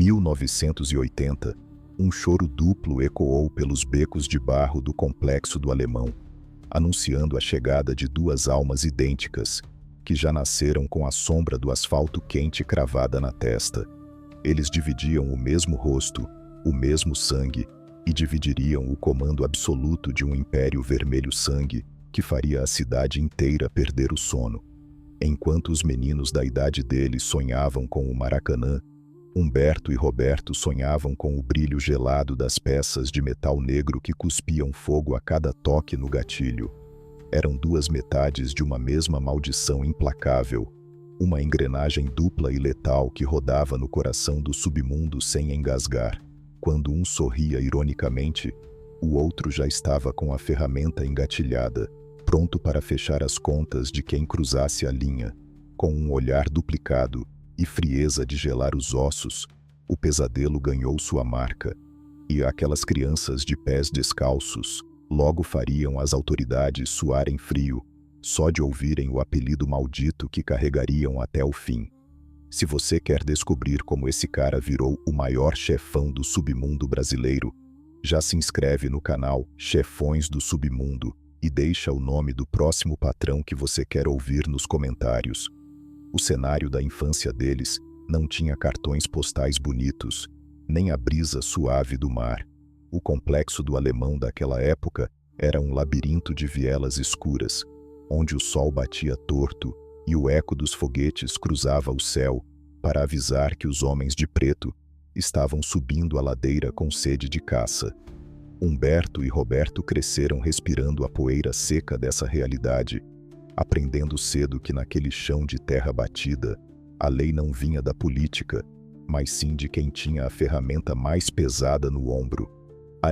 1980, um choro duplo ecoou pelos becos de barro do complexo do Alemão, anunciando a chegada de duas almas idênticas, que já nasceram com a sombra do asfalto quente cravada na testa. Eles dividiam o mesmo rosto, o mesmo sangue, e dividiriam o comando absoluto de um império vermelho-sangue que faria a cidade inteira perder o sono. Enquanto os meninos da idade deles sonhavam com o Maracanã, Humberto e Roberto sonhavam com o brilho gelado das peças de metal negro que cuspiam fogo a cada toque no gatilho. Eram duas metades de uma mesma maldição implacável, uma engrenagem dupla e letal que rodava no coração do submundo sem engasgar. Quando um sorria ironicamente, o outro já estava com a ferramenta engatilhada, pronto para fechar as contas de quem cruzasse a linha. Com um olhar duplicado e frieza de gelar os ossos, o pesadelo ganhou sua marca, e aquelas crianças de pés descalços logo fariam as autoridades suarem frio, só de ouvirem o apelido maldito que carregariam até o fim. Se você quer descobrir como esse cara virou o maior chefão do submundo brasileiro, já se inscreve no canal Chefões do Submundo e deixa o nome do próximo patrão que você quer ouvir nos comentários. O cenário da infância deles não tinha cartões postais bonitos, nem a brisa suave do mar. O complexo do Alemão daquela época era um labirinto de vielas escuras, onde o sol batia torto e o eco dos foguetes cruzava o céu para avisar que os homens de preto estavam subindo a ladeira com sede de caça. Humberto e Roberto cresceram respirando a poeira seca dessa realidade, aprendendo cedo que naquele chão de terra batida, a lei não vinha da política, mas sim de quem tinha a ferramenta mais pesada no ombro.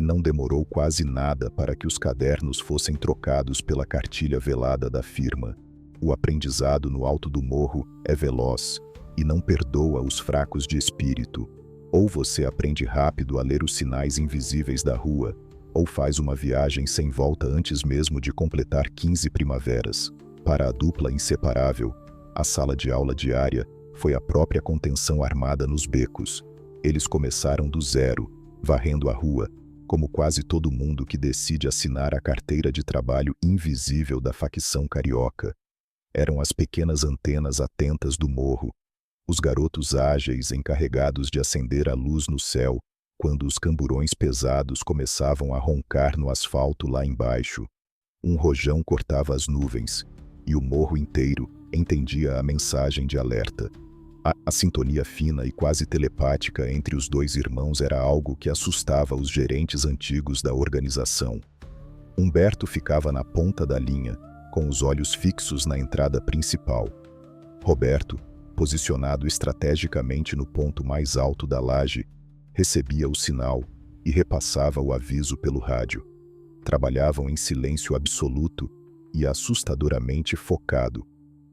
Não demorou quase nada para que os cadernos fossem trocados pela cartilha velada da firma. O aprendizado no alto do morro é veloz e não perdoa os fracos de espírito. Ou você aprende rápido a ler os sinais invisíveis da rua, ou faz uma viagem sem volta antes mesmo de completar 15 primaveras. Para a dupla inseparável, a sala de aula diária foi a própria contenção armada nos becos. Eles começaram do zero, varrendo a rua, como quase todo mundo que decide assinar a carteira de trabalho invisível da facção carioca. Eram as pequenas antenas atentas do morro, os garotos ágeis encarregados de acender a luz no céu, quando os camburões pesados começavam a roncar no asfalto lá embaixo. Um rojão cortava as nuvens, e o morro inteiro entendia a mensagem de alerta. A sintonia fina e quase telepática entre os dois irmãos era algo que assustava os gerentes antigos da organização. Humberto ficava na ponta da linha, com os olhos fixos na entrada principal. Roberto, posicionado estrategicamente no ponto mais alto da laje, recebia o sinal e repassava o aviso pelo rádio. Trabalhavam em silêncio absoluto e assustadoramente focado.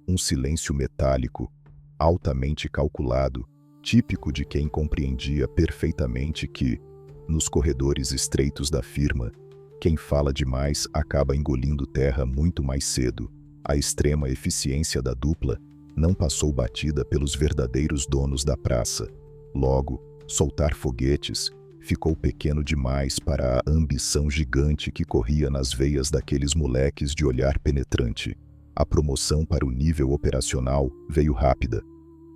Um silêncio metálico, altamente calculado, típico de quem compreendia perfeitamente que, nos corredores estreitos da firma, quem fala demais acaba engolindo terra muito mais cedo. A extrema eficiência da dupla não passou batida pelos verdadeiros donos da praça. Logo, soltar foguetes ficou pequeno demais para a ambição gigante que corria nas veias daqueles moleques de olhar penetrante. A promoção para o nível operacional veio rápida.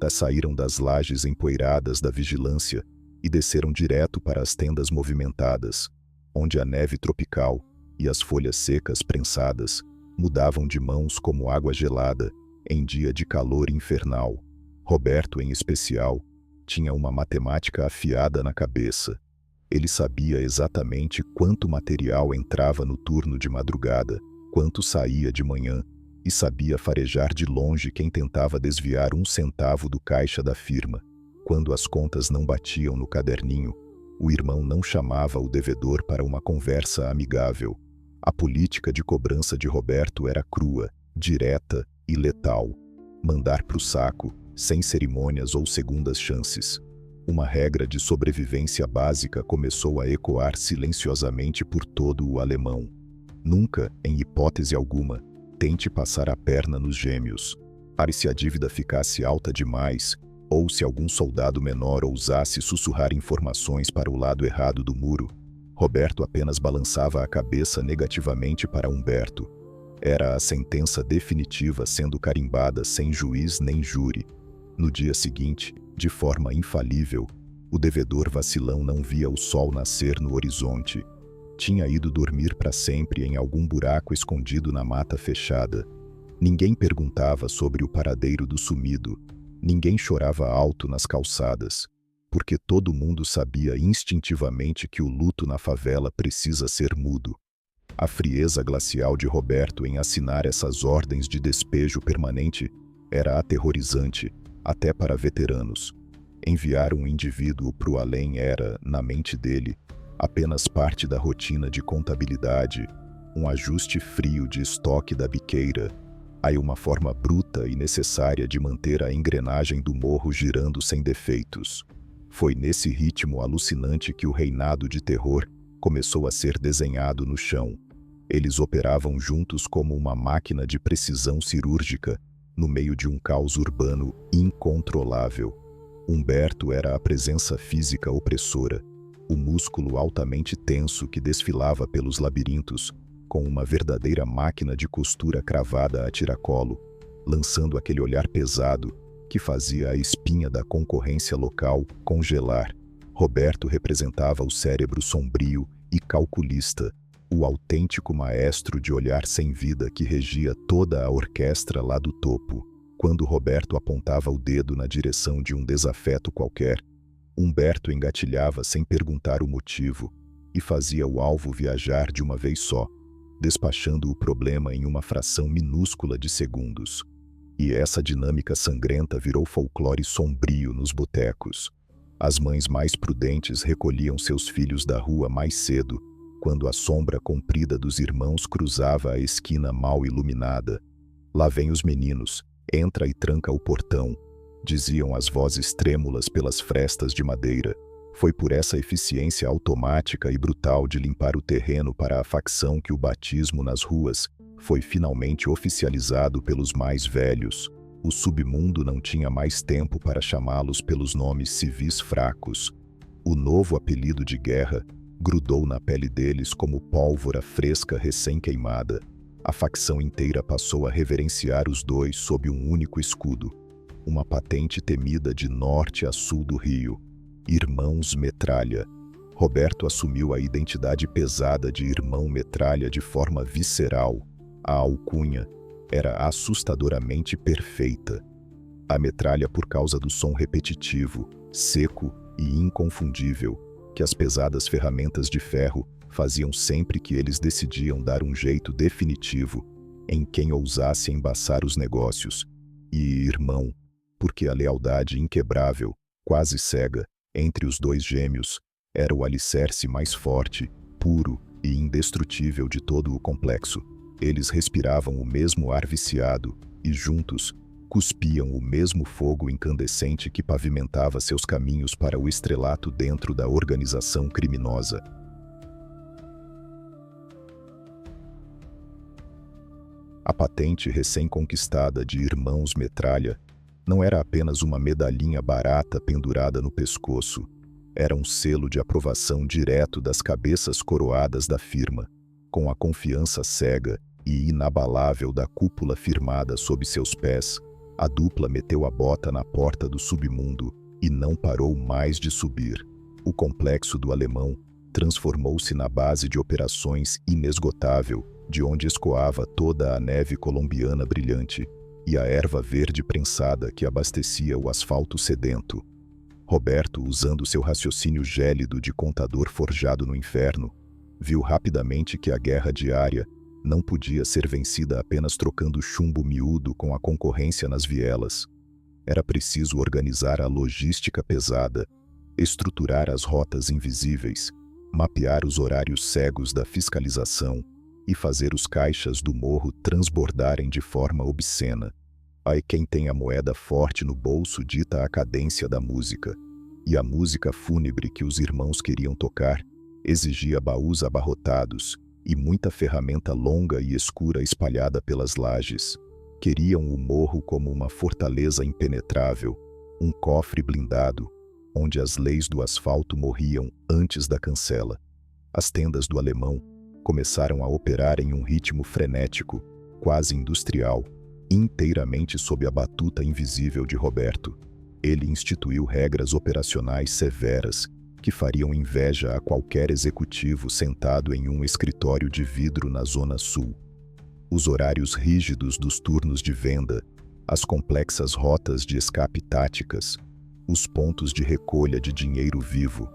Saíram das lajes empoeiradas da vigilância e desceram direto para as tendas movimentadas, onde a neve tropical e as folhas secas prensadas mudavam de mãos como água gelada em dia de calor infernal. Roberto, em especial, tinha uma matemática afiada na cabeça. Ele sabia exatamente quanto material entrava no turno de madrugada, quanto saía de manhã, e sabia farejar de longe quem tentava desviar 1 centavo do caixa da firma. Quando as contas não batiam no caderninho, o irmão não chamava o devedor para uma conversa amigável. A política de cobrança de Roberto era crua, direta e letal. Mandar pro saco, sem cerimônias ou segundas chances. Uma regra de sobrevivência básica começou a ecoar silenciosamente por todo o Alemão. Nunca, em hipótese alguma, tente passar a perna nos gêmeos. Se a dívida ficasse alta demais, ou se algum soldado menor ousasse sussurrar informações para o lado errado do muro, Roberto apenas balançava a cabeça negativamente para Humberto. Era a sentença definitiva sendo carimbada sem juiz nem júri. No dia seguinte, de forma infalível, o devedor vacilão não via o sol nascer no horizonte. Tinha ido dormir para sempre em algum buraco escondido na mata fechada. Ninguém perguntava sobre o paradeiro do sumido. Ninguém chorava alto nas calçadas, porque todo mundo sabia instintivamente que o luto na favela precisa ser mudo. A frieza glacial de Roberto em assinar essas ordens de despejo permanente era aterrorizante, até para veteranos. Enviar um indivíduo para o além era, na mente dele, apenas parte da rotina de contabilidade, um ajuste frio de estoque da biqueira, aí uma forma bruta e necessária de manter a engrenagem do morro girando sem defeitos. Foi nesse ritmo alucinante que o reinado de terror começou a ser desenhado no chão. Eles operavam juntos como uma máquina de precisão cirúrgica, no meio de um caos urbano incontrolável. Humberto era a presença física opressora, o músculo altamente tenso que desfilava pelos labirintos, com uma verdadeira máquina de costura cravada a tiracolo, lançando aquele olhar pesado que fazia a espinha da concorrência local congelar. Roberto representava o cérebro sombrio e calculista, o autêntico maestro de olhar sem vida que regia toda a orquestra lá do topo. Quando Roberto apontava o dedo na direção de um desafeto qualquer, Humberto engatilhava sem perguntar o motivo e fazia o alvo viajar de uma vez só, despachando o problema em uma fração minúscula de segundos. E essa dinâmica sangrenta virou folclore sombrio nos botecos. As mães mais prudentes recolhiam seus filhos da rua mais cedo, quando a sombra comprida dos irmãos cruzava a esquina mal iluminada. Lá vem os meninos, entra e tranca o portão, diziam as vozes trêmulas pelas frestas de madeira. Foi por essa eficiência automática e brutal de limpar o terreno para a facção que o batismo nas ruas foi finalmente oficializado pelos mais velhos. O submundo não tinha mais tempo para chamá-los pelos nomes civis fracos. O novo apelido de guerra grudou na pele deles como pólvora fresca recém-queimada. A facção inteira passou a reverenciar os dois sob um único escudo, uma patente temida de norte a sul do Rio. Irmãos Metralha. Roberto assumiu a identidade pesada de Irmão Metralha de forma visceral. A alcunha era assustadoramente perfeita. A metralha por causa do som repetitivo, seco e inconfundível que as pesadas ferramentas de ferro faziam sempre que eles decidiam dar um jeito definitivo em quem ousasse embaçar os negócios. E irmão, porque a lealdade inquebrável, quase cega, entre os dois gêmeos, era o alicerce mais forte, puro e indestrutível de todo o complexo. Eles respiravam o mesmo ar viciado e, juntos, cuspiam o mesmo fogo incandescente que pavimentava seus caminhos para o estrelato dentro da organização criminosa. A patente recém-conquistada de Irmãos Metralha não era apenas uma medalhinha barata pendurada no pescoço, era um selo de aprovação direto das cabeças coroadas da firma, com a confiança cega e inabalável da cúpula firmada sob seus pés. A dupla meteu a bota na porta do submundo e não parou mais de subir. O complexo do Alemão transformou-se na base de operações inesgotável, de onde escoava toda a neve colombiana brilhante e a erva verde prensada que abastecia o asfalto sedento. Roberto, usando seu raciocínio gélido de contador forjado no inferno, viu rapidamente que a guerra diária não podia ser vencida apenas trocando chumbo miúdo com a concorrência nas vielas. Era preciso organizar a logística pesada, estruturar as rotas invisíveis, mapear os horários cegos da fiscalização e fazer os caixas do morro transbordarem de forma obscena. Aí quem tem a moeda forte no bolso dita a cadência da música, e a música fúnebre que os irmãos queriam tocar exigia baús abarrotados e muita ferramenta longa e escura espalhada pelas lajes. Queriam o morro como uma fortaleza impenetrável, Um cofre blindado, onde as leis do asfalto morriam antes da cancela. As tendas do alemão começaram a operar em um ritmo frenético, quase industrial, inteiramente sob a batuta invisível de Roberto. Ele instituiu regras operacionais severas que fariam inveja a qualquer executivo sentado em um escritório de vidro na Zona Sul. Os horários rígidos dos turnos de venda, as complexas rotas de escape táticas, os pontos de recolha de dinheiro vivo,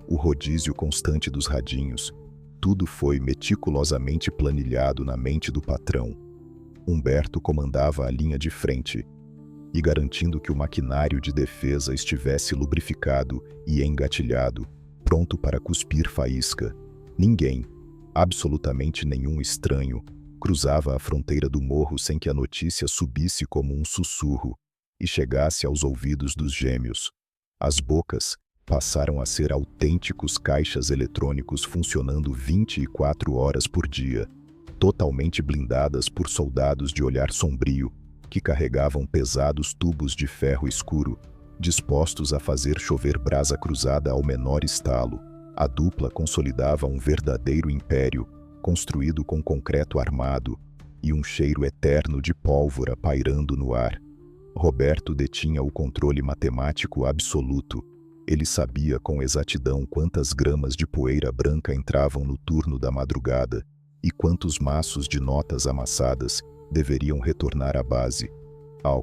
o rodízio constante dos radinhos, tudo foi meticulosamente planilhado na mente do patrão. Humberto comandava a linha de frente, e garantindo que o maquinário de defesa estivesse lubrificado e engatilhado, pronto para cuspir faísca. Ninguém, absolutamente nenhum estranho, cruzava a fronteira do morro sem que a notícia subisse como um sussurro e chegasse aos ouvidos dos gêmeos. As bocas passaram a ser autênticos caixas eletrônicos funcionando 24 horas por dia, totalmente blindadas por soldados de olhar sombrio, que carregavam pesados tubos de ferro escuro, dispostos a fazer chover brasa cruzada ao menor estalo. A dupla consolidava um verdadeiro império, construído com concreto armado, e um cheiro eterno de pólvora pairando no ar. Roberto detinha o controle matemático absoluto. Ele sabia com exatidão quantas gramas de poeira branca entravam no turno da madrugada e quantos maços de notas amassadas deveriam retornar à base.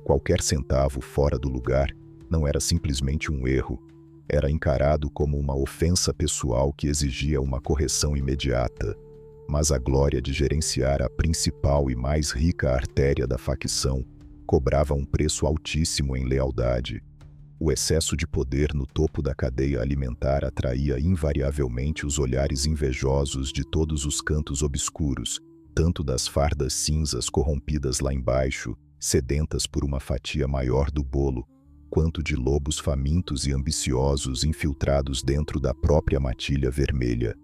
Qualquer centavo fora do lugar não era simplesmente um erro, era encarado como uma ofensa pessoal que exigia uma correção imediata. Mas a glória de gerenciar a principal e mais rica artéria da facção cobrava um preço altíssimo em lealdade. O excesso de poder no topo da cadeia alimentar atraía invariavelmente os olhares invejosos de todos os cantos obscuros, tanto das fardas cinzas corrompidas lá embaixo, sedentas por uma fatia maior do bolo, quanto de lobos famintos e ambiciosos infiltrados dentro da própria matilha vermelha.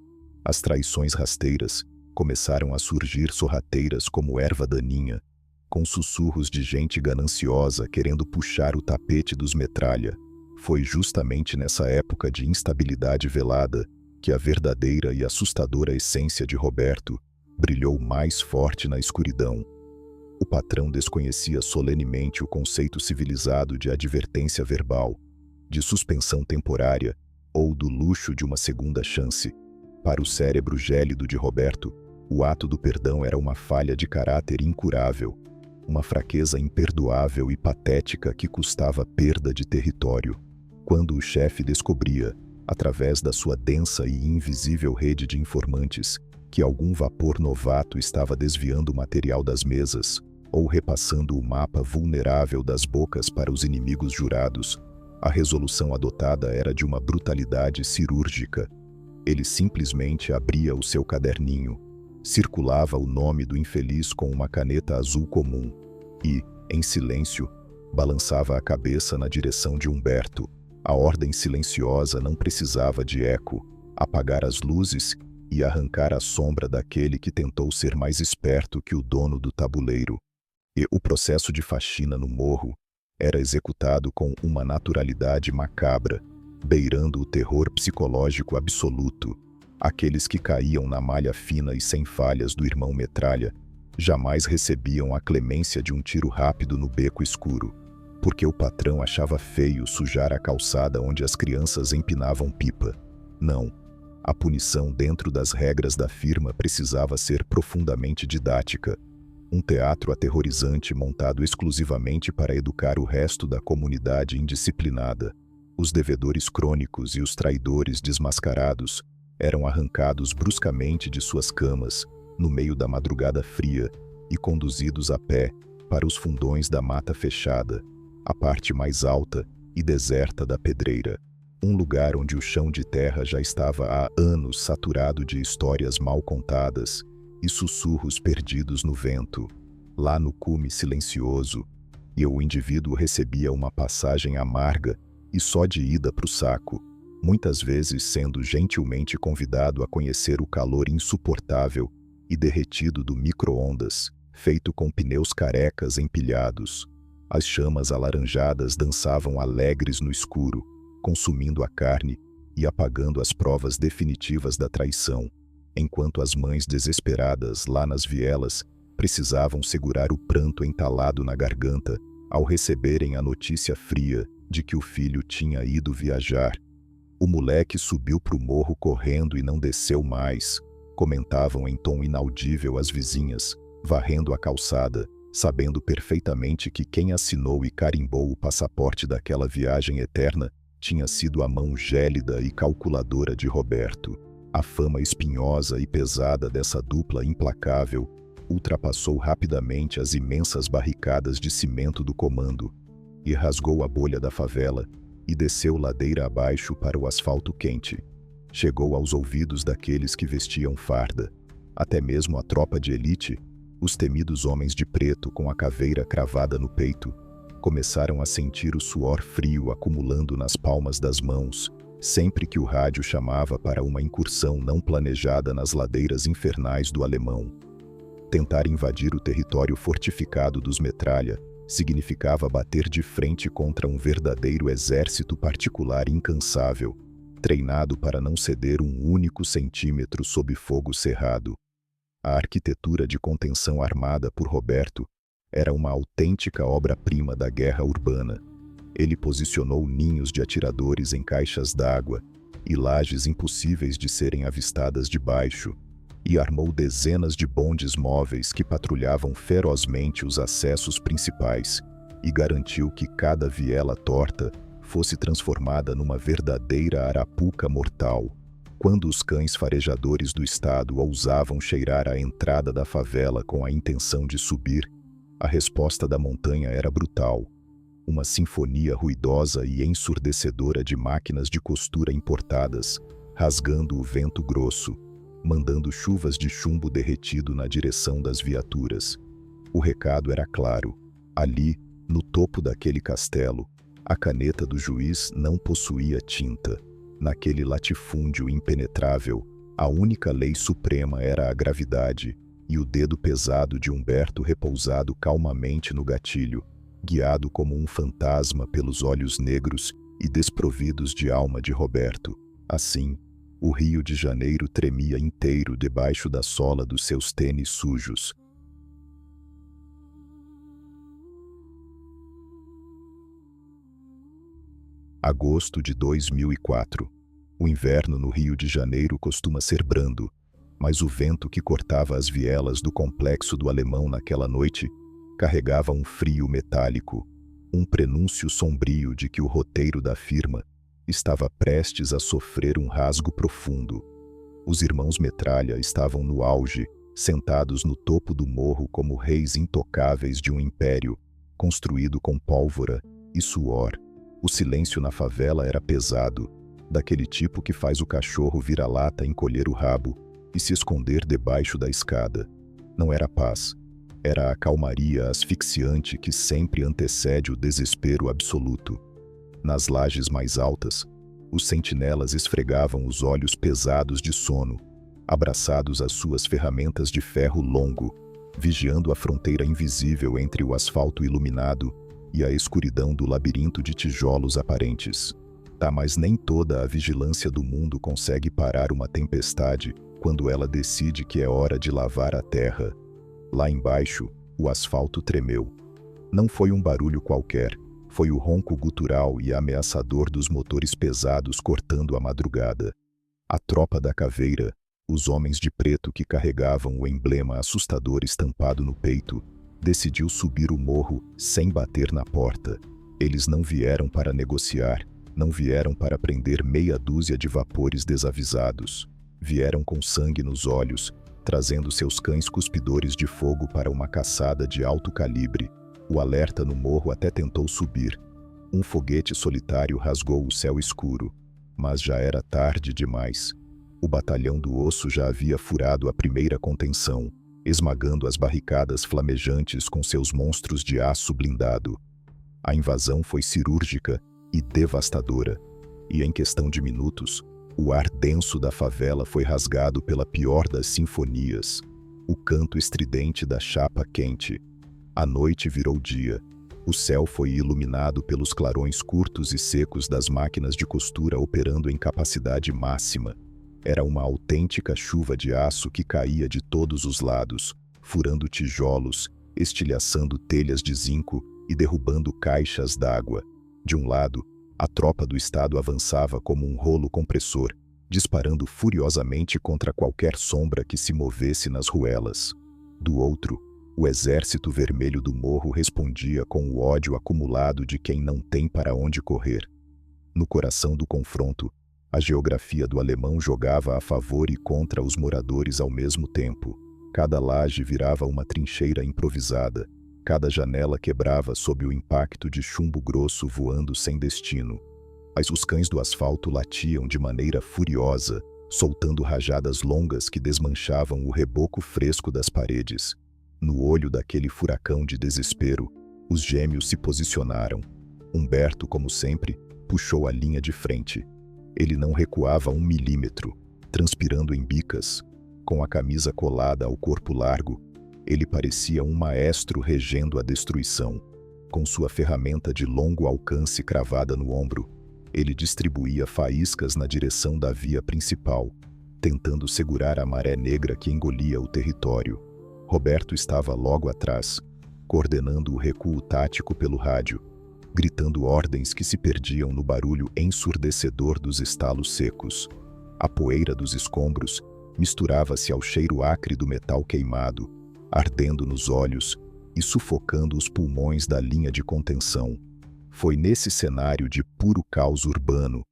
As traições rasteiras começaram a surgir sorrateiras como erva daninha, com sussurros de gente gananciosa querendo puxar o tapete dos metralha. Foi justamente nessa época de instabilidade velada que a verdadeira e assustadora essência de Roberto brilhou mais forte na escuridão. O patrão desconhecia solenemente o conceito civilizado de advertência verbal, de suspensão temporária ou do luxo de uma segunda chance. Para o cérebro gélido de Roberto, o ato do perdão era uma falha de caráter incurável, uma fraqueza imperdoável e patética que custava perda de território. Quando o chefe descobria, através da sua densa e invisível rede de informantes, que algum vapor novato estava desviando o material das mesas ou repassando o mapa vulnerável das bocas para os inimigos jurados, a resolução adotada era de uma brutalidade cirúrgica. Ele simplesmente abria o seu caderninho, circulava o nome do infeliz com uma caneta azul comum e, em silêncio, balançava a cabeça na direção de Humberto. A ordem silenciosa não precisava de eco, apagar as luzes e arrancar a sombra daquele que tentou ser mais esperto que o dono do tabuleiro. E o processo de faxina no morro era executado com uma naturalidade macabra, beirando o terror psicológico absoluto. Aqueles que caíam na malha fina e sem falhas do irmão Metralha jamais recebiam a clemência de um tiro rápido no beco escuro, porque o patrão achava feio sujar a calçada onde as crianças empinavam pipa. Não. A punição dentro das regras da firma precisava ser profundamente didática. Um teatro aterrorizante montado exclusivamente para educar o resto da comunidade indisciplinada. Os devedores crônicos e os traidores desmascarados eram arrancados bruscamente de suas camas, no meio da madrugada fria, e conduzidos a pé para os fundões da mata fechada, a parte mais alta e deserta da pedreira. Um lugar onde o chão de terra já estava há anos saturado de histórias mal contadas e sussurros perdidos no vento. Lá no cume silencioso, e o indivíduo recebia uma passagem amarga e só de ida para o saco, muitas vezes sendo gentilmente convidado a conhecer o calor insuportável e derretido do micro-ondas, feito com pneus carecas empilhados. As chamas alaranjadas dançavam alegres no escuro, consumindo a carne e apagando as provas definitivas da traição, enquanto as mães desesperadas lá nas vielas precisavam segurar o pranto entalado na garganta ao receberem a notícia fria de que o filho tinha ido viajar. O moleque subiu pro morro correndo e não desceu mais, comentavam em tom inaudível as vizinhas, varrendo a calçada, sabendo perfeitamente que quem assinou e carimbou o passaporte daquela viagem eterna tinha sido a mão gélida e calculadora de Roberto. A fama espinhosa e pesada dessa dupla implacável ultrapassou rapidamente as imensas barricadas de cimento do comando e rasgou a bolha da favela e desceu ladeira abaixo para o asfalto quente. Chegou aos ouvidos daqueles que vestiam farda, até mesmo a tropa de elite, os temidos homens de preto com a caveira cravada no peito, começaram a sentir o suor frio acumulando nas palmas das mãos, sempre que o rádio chamava para uma incursão não planejada nas ladeiras infernais do Alemão. Tentar invadir o território fortificado dos Metralha significava bater de frente contra um verdadeiro exército particular incansável, treinado para não ceder um único centímetro sob fogo cerrado. A arquitetura de contenção armada por Roberto era uma autêntica obra-prima da guerra urbana. Ele posicionou ninhos de atiradores em caixas d'água e lajes impossíveis de serem avistadas de baixo, e armou dezenas de bondes móveis que patrulhavam ferozmente os acessos principais, e garantiu que cada viela torta fosse transformada numa verdadeira arapuca mortal. Quando os cães farejadores do estado ousavam cheirar a entrada da favela com a intenção de subir, a resposta da montanha era brutal. Uma sinfonia ruidosa e ensurdecedora de máquinas de costura importadas, rasgando o vento grosso, mandando chuvas de chumbo derretido na direção das viaturas. O recado era claro. Ali, no topo daquele castelo, a caneta do juiz não possuía tinta. Naquele latifúndio impenetrável, a única lei suprema era a gravidade, e o dedo pesado de Humberto repousado calmamente no gatilho, guiado como um fantasma pelos olhos negros e desprovidos de alma de Roberto. Assim, o Rio de Janeiro tremia inteiro debaixo da sola dos seus tênis sujos. Agosto de 2004. O inverno no Rio de Janeiro costuma ser brando, mas o vento que cortava as vielas do complexo do Alemão naquela noite carregava um frio metálico, um prenúncio sombrio de que o roteiro da firma estava prestes a sofrer um rasgo profundo. Os irmãos Metralha estavam no auge, sentados no topo do morro como reis intocáveis de um império, construído com pólvora e suor. O silêncio na favela era pesado, daquele tipo que faz o cachorro vira-lata encolher o rabo e se esconder debaixo da escada. Não era paz, era a calmaria asfixiante que sempre antecede o desespero absoluto. Nas lajes mais altas, os sentinelas esfregavam os olhos pesados de sono, abraçados às suas ferramentas de ferro longo, vigiando a fronteira invisível entre o asfalto iluminado e a escuridão do labirinto de tijolos aparentes. Mas nem toda a vigilância do mundo consegue parar uma tempestade quando ela decide que é hora de lavar a terra. Lá embaixo, o asfalto tremeu. Não foi um barulho qualquer, foi o ronco gutural e ameaçador dos motores pesados cortando a madrugada. A tropa da caveira, os homens de preto que carregavam o emblema assustador estampado no peito, decidiu subir o morro sem bater na porta. Eles não vieram para negociar, não vieram para prender meia dúzia de vapores desavisados. Vieram com sangue nos olhos, trazendo seus cães cuspidores de fogo para uma caçada de alto calibre. O alerta no morro até tentou subir. Um foguete solitário rasgou o céu escuro, mas já era tarde demais. O batalhão do osso já havia furado a primeira contenção, esmagando as barricadas flamejantes com seus monstros de aço blindado. A invasão foi cirúrgica e devastadora, e em questão de minutos, o ar denso da favela foi rasgado pela pior das sinfonias, o canto estridente da chapa quente. A noite virou dia. O céu foi iluminado pelos clarões curtos e secos das máquinas de costura operando em capacidade máxima. Era uma autêntica chuva de aço que caía de todos os lados, furando tijolos, estilhaçando telhas de zinco e derrubando caixas d'água. De um lado, a tropa do Estado avançava como um rolo compressor, disparando furiosamente contra qualquer sombra que se movesse nas ruelas. Do outro, o Exército Vermelho do Morro respondia com o ódio acumulado de quem não tem para onde correr. No coração do confronto, a geografia do alemão jogava a favor e contra os moradores ao mesmo tempo. Cada laje virava uma trincheira improvisada, cada janela quebrava sob o impacto de chumbo grosso voando sem destino. Mas os cães do asfalto latiam de maneira furiosa, soltando rajadas longas que desmanchavam o reboco fresco das paredes. No olho daquele furacão de desespero, os gêmeos se posicionaram. Humberto, como sempre, puxou a linha de frente. Ele não recuava 1 milímetro, transpirando em bicas. Com a camisa colada ao corpo largo, ele parecia um maestro regendo a destruição. Com sua ferramenta de longo alcance cravada no ombro, ele distribuía faíscas na direção da via principal, tentando segurar a maré negra que engolia o território. Roberto estava logo atrás, coordenando o recuo tático pelo rádio, gritando ordens que se perdiam no barulho ensurdecedor dos estalos secos. A poeira dos escombros misturava-se ao cheiro acre do metal queimado, ardendo nos olhos e sufocando os pulmões da linha de contenção. Foi nesse cenário de puro caos urbano,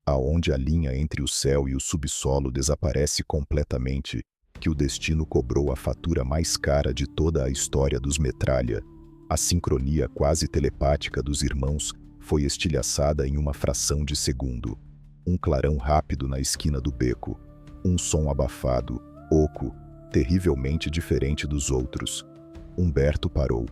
aonde a linha entre o céu e o subsolo desaparece completamente, que o destino cobrou a fatura mais cara de toda a história dos Metralha. A sincronia quase telepática dos irmãos foi estilhaçada em uma fração de segundo. Um clarão rápido na esquina do beco. Um som abafado, oco, terrivelmente diferente dos outros. Humberto parou.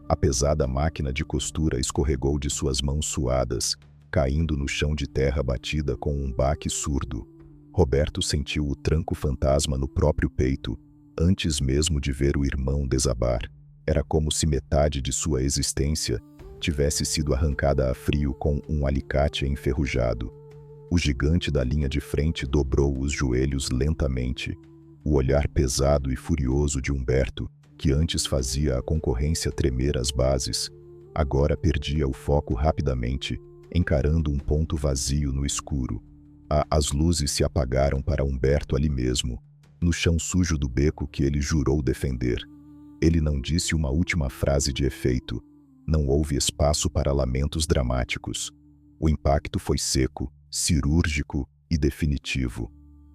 A pesada máquina de costura escorregou de suas mãos suadas, caindo no chão de terra batida com um baque surdo. Roberto sentiu o tranco fantasma no próprio peito, antes mesmo de ver o irmão desabar. Era como se metade de sua existência tivesse sido arrancada a frio com um alicate enferrujado. O gigante da linha de frente dobrou os joelhos lentamente. O olhar pesado e furioso de Humberto, que antes fazia a concorrência tremer as bases, agora perdia o foco rapidamente, encarando um ponto vazio no escuro. As luzes se apagaram para Humberto ali mesmo, no chão sujo do beco que ele jurou defender. Ele não disse uma última frase de efeito. Não houve espaço para lamentos dramáticos. O impacto foi seco, cirúrgico e definitivo.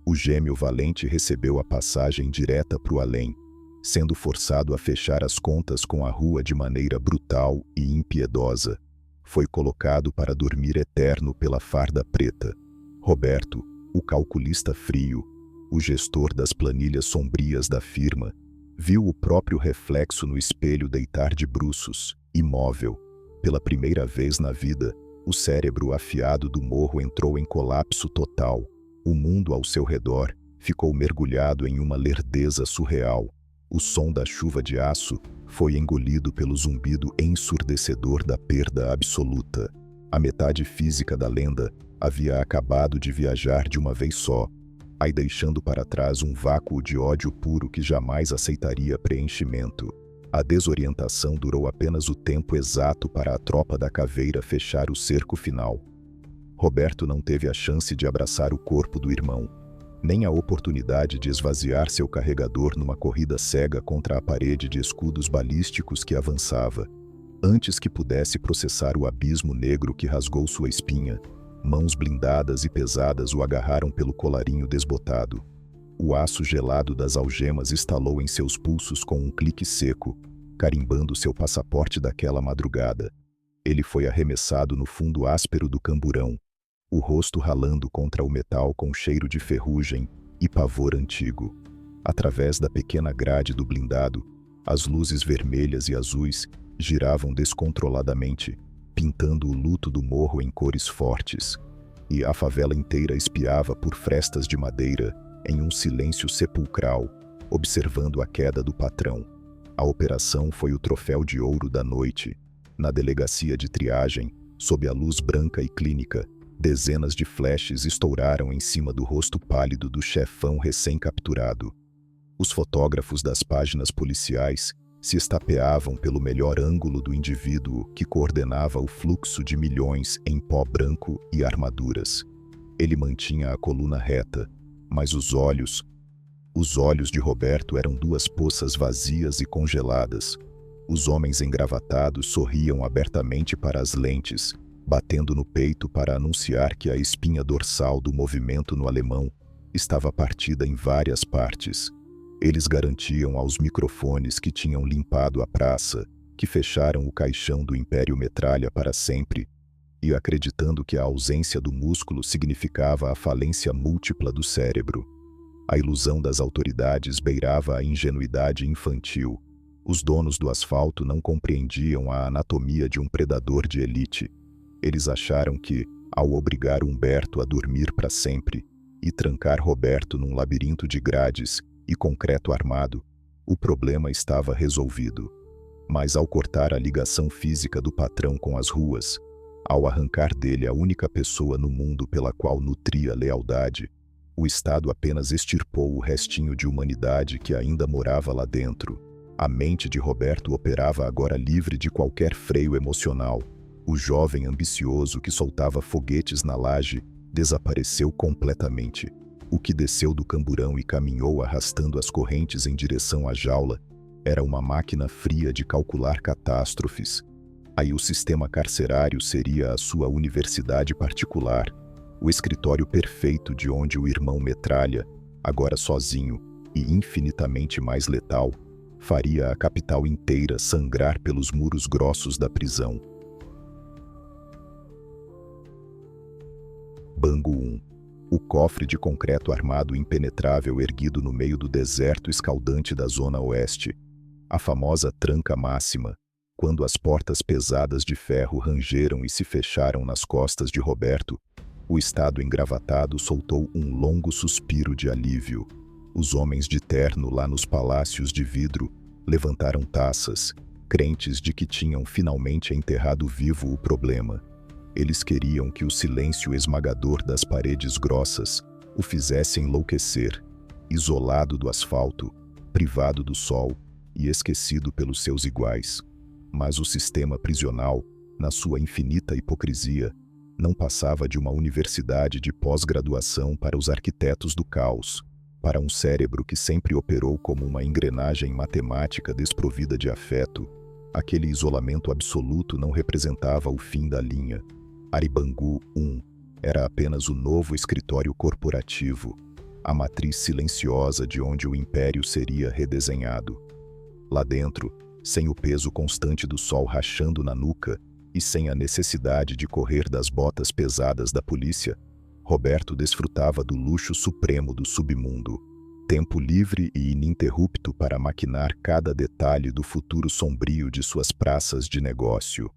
O gêmeo valente recebeu a passagem direta para o além, sendo forçado a fechar as contas com a rua de maneira brutal e impiedosa. Foi colocado para dormir eterno pela farda preta. Roberto, o calculista frio, o gestor das planilhas sombrias da firma, viu o próprio reflexo no espelho deitar de bruços, imóvel. Pela primeira vez na vida, o cérebro afiado do morro entrou em colapso total. O mundo ao seu redor ficou mergulhado em uma lerdeza surreal. O som da chuva de aço foi engolido pelo zumbido ensurdecedor da perda absoluta. A metade física da lenda havia acabado de viajar de uma vez só, aí deixando para trás um vácuo de ódio puro que jamais aceitaria preenchimento. A desorientação durou apenas o tempo exato para a tropa da caveira fechar o cerco final. Roberto não teve a chance de abraçar o corpo do irmão, nem a oportunidade de esvaziar seu carregador numa corrida cega contra a parede de escudos balísticos que avançava. Antes que pudesse processar o abismo negro que rasgou sua espinha, mãos blindadas e pesadas o agarraram pelo colarinho desbotado. O aço gelado das algemas estalou em seus pulsos com um clique seco, carimbando seu passaporte daquela madrugada. Ele foi arremessado no fundo áspero do camburão, o rosto ralando contra o metal com cheiro de ferrugem e pavor antigo. Através da pequena grade do blindado, as luzes vermelhas e azuis giravam descontroladamente, pintando o luto do morro em cores fortes. E a favela inteira espiava por frestas de madeira, em um silêncio sepulcral, observando a queda do patrão. A operação foi o troféu de ouro da noite. Na delegacia de triagem, sob a luz branca e clínica, dezenas de flashes estouraram em cima do rosto pálido do chefão recém-capturado. Os fotógrafos das páginas policiais se estapeavam pelo melhor ângulo do indivíduo que coordenava o fluxo de milhões em pó branco e armaduras. Ele mantinha a coluna reta, mas os olhos de Roberto eram duas poças vazias e congeladas. Os homens engravatados sorriam abertamente para as lentes, batendo no peito para anunciar que a espinha dorsal do movimento no alemão estava partida em várias partes. Eles garantiam aos microfones que tinham limpado a praça, que fecharam o caixão do Império Metralha para sempre, e acreditando que a ausência do músculo significava a falência múltipla do cérebro. A ilusão das autoridades beirava a ingenuidade infantil. Os donos do asfalto não compreendiam a anatomia de um predador de elite. Eles acharam que, ao obrigar Humberto a dormir para sempre e trancar Roberto num labirinto de grades e concreto armado, o problema estava resolvido. Mas ao cortar a ligação física do patrão com as ruas, ao arrancar dele a única pessoa no mundo pela qual nutria lealdade, o Estado apenas extirpou o restinho de humanidade que ainda morava lá dentro. A mente de Roberto operava agora livre de qualquer freio emocional. O jovem ambicioso que soltava foguetes na laje desapareceu completamente. O que desceu do camburão e caminhou arrastando as correntes em direção à jaula era uma máquina fria de calcular catástrofes. Aí o sistema carcerário seria a sua universidade particular, o escritório perfeito de onde o irmão Metralha, agora sozinho e infinitamente mais letal, faria a capital inteira sangrar pelos muros grossos da prisão. Bangu 1. O cofre de concreto armado impenetrável erguido no meio do deserto escaldante da zona oeste. A famosa tranca máxima, quando as portas pesadas de ferro rangeram e se fecharam nas costas de Roberto, o Estado engravatado soltou um longo suspiro de alívio. Os homens de terno lá nos palácios de vidro levantaram taças, crentes de que tinham finalmente enterrado vivo o problema. Eles queriam que o silêncio esmagador das paredes grossas o fizesse enlouquecer, isolado do asfalto, privado do sol e esquecido pelos seus iguais. Mas o sistema prisional, na sua infinita hipocrisia, não passava de uma universidade de pós-graduação para os arquitetos do caos, para um cérebro que sempre operou como uma engrenagem matemática desprovida de afeto. Aquele isolamento absoluto não representava o fim da linha. Aribangu 1 era apenas o novo escritório corporativo, a matriz silenciosa de onde o império seria redesenhado. Lá dentro, sem o peso constante do sol rachando na nuca e sem a necessidade de correr das botas pesadas da polícia, Roberto desfrutava do luxo supremo do submundo, tempo livre e ininterrupto para maquinar cada detalhe do futuro sombrio de suas praças de negócio.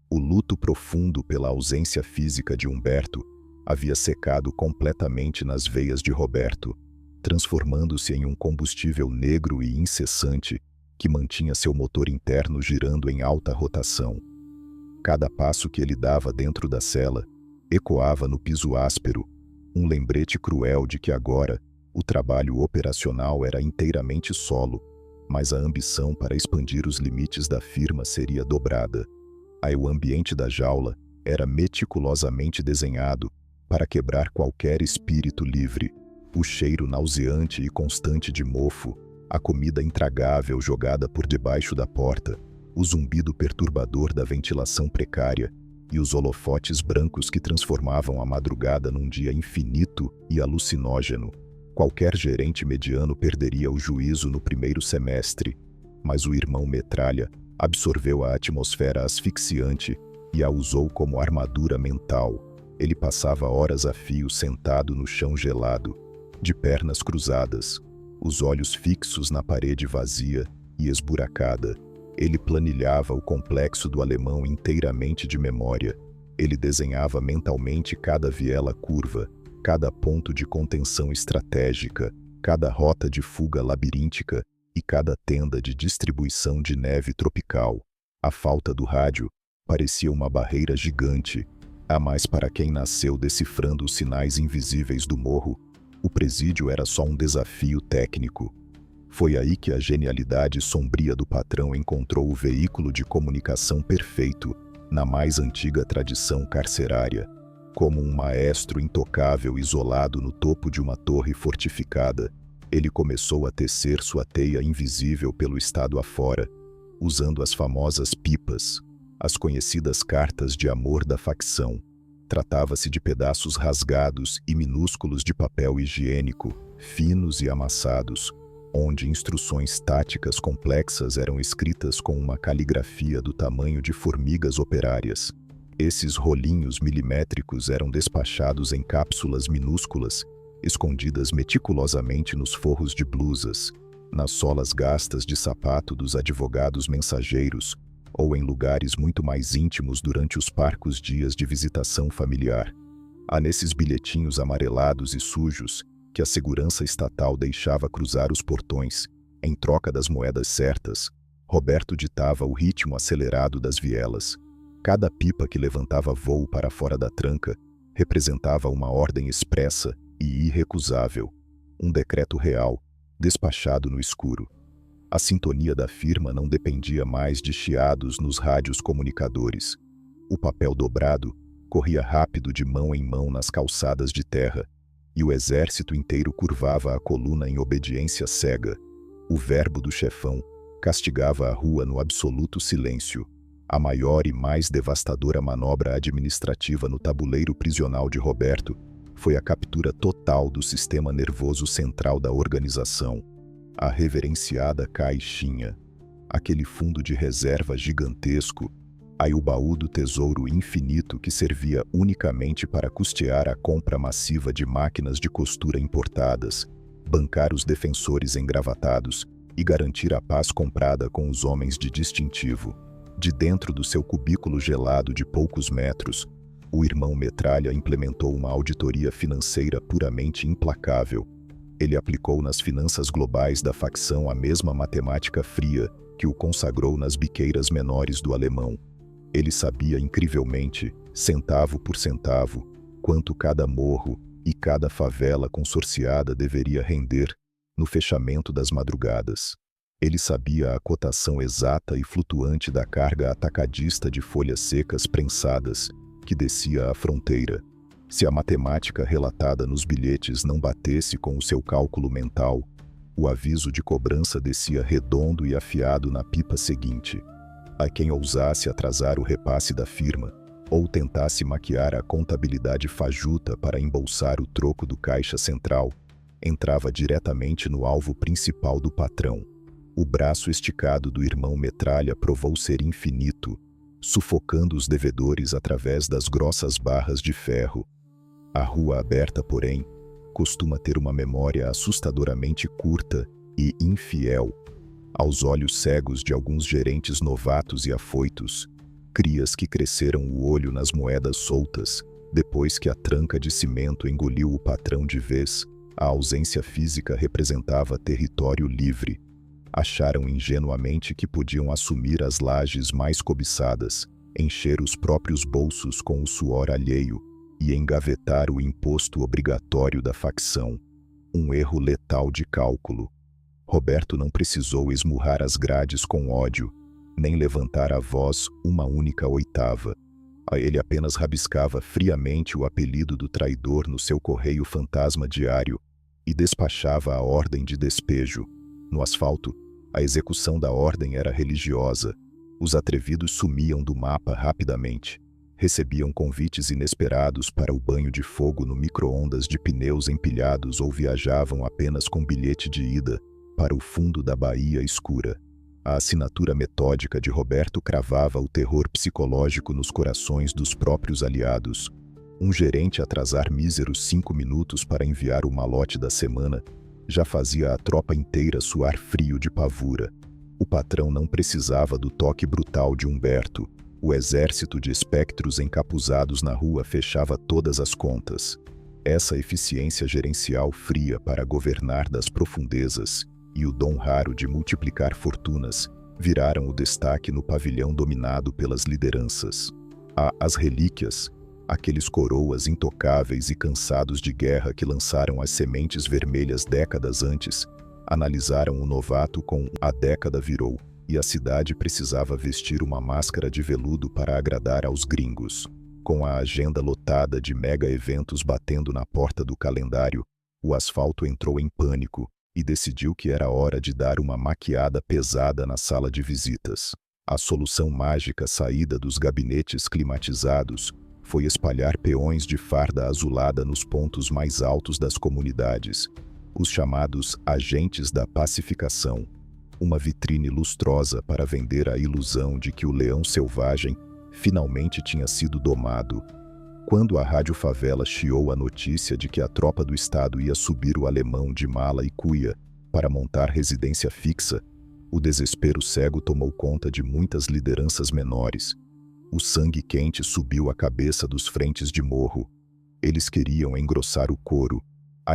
O luto profundo pela ausência física de Humberto havia secado completamente nas veias de Roberto, transformando-se em um combustível negro e incessante que mantinha seu motor interno girando em alta rotação. Cada passo que ele dava dentro da cela ecoava no piso áspero, um lembrete cruel de que agora o trabalho operacional era inteiramente solo, mas a ambição para expandir os limites da firma seria dobrada. Aí o ambiente da jaula era meticulosamente desenhado para quebrar qualquer espírito livre. O cheiro nauseante e constante de mofo, a comida intragável jogada por debaixo da porta, o zumbido perturbador da ventilação precária e os holofotes brancos que transformavam a madrugada num dia infinito e alucinógeno. Qualquer gerente mediano perderia o juízo no primeiro semestre, mas o irmão Metralha absorveu a atmosfera asfixiante e a usou como armadura mental. Ele passava horas a fio sentado no chão gelado, de pernas cruzadas, os olhos fixos na parede vazia e esburacada. Ele planilhava o complexo do alemão inteiramente de memória. Ele desenhava mentalmente cada viela curva, cada ponto de contenção estratégica, cada rota de fuga labiríntica e cada tenda de distribuição de neve tropical. A falta do rádio parecia uma barreira gigante, a mais para quem nasceu decifrando os sinais invisíveis do morro. O presídio era só um desafio técnico. Foi aí que a genialidade sombria do patrão encontrou o veículo de comunicação perfeito, na mais antiga tradição carcerária. Como um maestro intocável isolado no topo de uma torre fortificada, ele começou a tecer sua teia invisível pelo estado afora, usando as famosas pipas, as conhecidas cartas de amor da facção. Tratava-se de pedaços rasgados e minúsculos de papel higiênico, finos e amassados, onde instruções táticas complexas eram escritas com uma caligrafia do tamanho de formigas operárias. Esses rolinhos milimétricos eram despachados em cápsulas minúsculas, escondidas meticulosamente nos forros de blusas, nas solas gastas de sapato dos advogados mensageiros, ou em lugares muito mais íntimos durante os parcos dias de visitação familiar. Há nesses bilhetinhos amarelados e sujos que a segurança estatal deixava cruzar os portões, em troca das moedas certas. Roberto ditava o ritmo acelerado das vielas. Cada pipa que levantava voo para fora da tranca representava uma ordem expressa e irrecusável, um decreto real, despachado no escuro. A sintonia da firma não dependia mais de chiados nos rádios comunicadores. O papel dobrado corria rápido de mão em mão nas calçadas de terra, e o exército inteiro curvava a coluna em obediência cega. O verbo do chefão castigava a rua no absoluto silêncio. A maior e mais devastadora manobra administrativa no tabuleiro prisional de Roberto foi a captura total do sistema nervoso central da organização. A reverenciada caixinha, aquele fundo de reserva gigantesco, aí o baú do tesouro infinito que servia unicamente para custear a compra massiva de máquinas de costura importadas, bancar os defensores engravatados e garantir a paz comprada com os homens de distintivo. De dentro do seu cubículo gelado de poucos metros, o irmão Metralha implementou uma auditoria financeira puramente implacável. Ele aplicou nas finanças globais da facção a mesma matemática fria que o consagrou nas biqueiras menores do alemão. Ele sabia incrivelmente, centavo por centavo, quanto cada morro e cada favela consorciada deveria render no fechamento das madrugadas. Ele sabia a cotação exata e flutuante da carga atacadista de folhas secas prensadas que descia à fronteira. Se a matemática relatada nos bilhetes não batesse com o seu cálculo mental, o aviso de cobrança descia redondo e afiado na pipa seguinte. A quem ousasse atrasar o repasse da firma, ou tentasse maquiar a contabilidade fajuta para embolsar o troco do caixa central, entrava diretamente no alvo principal do patrão. O braço esticado do irmão Metralha provou ser infinito, sufocando os devedores através das grossas barras de ferro. A rua aberta, porém, costuma ter uma memória assustadoramente curta e infiel. Aos olhos cegos de alguns gerentes novatos e afoitos, crias que cresceram o olho nas moedas soltas, depois que a tranca de cimento engoliu o patrão de vez, a ausência física representava território livre. Acharam ingenuamente que podiam assumir as lajes mais cobiçadas, encher os próprios bolsos com o suor alheio e engavetar o imposto obrigatório da facção. Um erro letal de cálculo. Roberto não precisou esmurrar as grades com ódio, nem levantar a voz uma única oitava. Ele apenas rabiscava friamente o apelido do traidor no seu correio fantasma diário e despachava a ordem de despejo. No asfalto, a execução da ordem era religiosa. Os atrevidos sumiam do mapa rapidamente. Recebiam convites inesperados para o banho de fogo no micro-ondas de pneus empilhados ou viajavam apenas com bilhete de ida para o fundo da Baía Escura. A assinatura metódica de Roberto cravava o terror psicológico nos corações dos próprios aliados. Um gerente atrasar míseros 5 minutos para enviar o malote da semana já fazia a tropa inteira suar frio de pavura. O patrão não precisava do toque brutal de Humberto. O exército de espectros encapuzados na rua fechava todas as contas. Essa eficiência gerencial fria para governar das profundezas e o dom raro de multiplicar fortunas viraram o destaque no pavilhão dominado pelas lideranças. As relíquias, aqueles coroas intocáveis e cansados de guerra que lançaram as sementes vermelhas décadas antes, analisaram o novato com "a década virou", e a cidade precisava vestir uma máscara de veludo para agradar aos gringos. Com a agenda lotada de mega-eventos batendo na porta do calendário, o asfalto entrou em pânico e decidiu que era hora de dar uma maquiada pesada na sala de visitas. A solução mágica saída dos gabinetes climatizados foi espalhar peões de farda azulada nos pontos mais altos das comunidades, os chamados agentes da pacificação, uma vitrine lustrosa para vender a ilusão de que o leão selvagem finalmente tinha sido domado. Quando a Rádio Favela chiou a notícia de que a tropa do Estado ia subir o Alemão de mala e cuia para montar residência fixa, o desespero cego tomou conta de muitas lideranças menores. O sangue quente subiu a cabeça dos frentes de morro. Eles queriam engrossar o coro,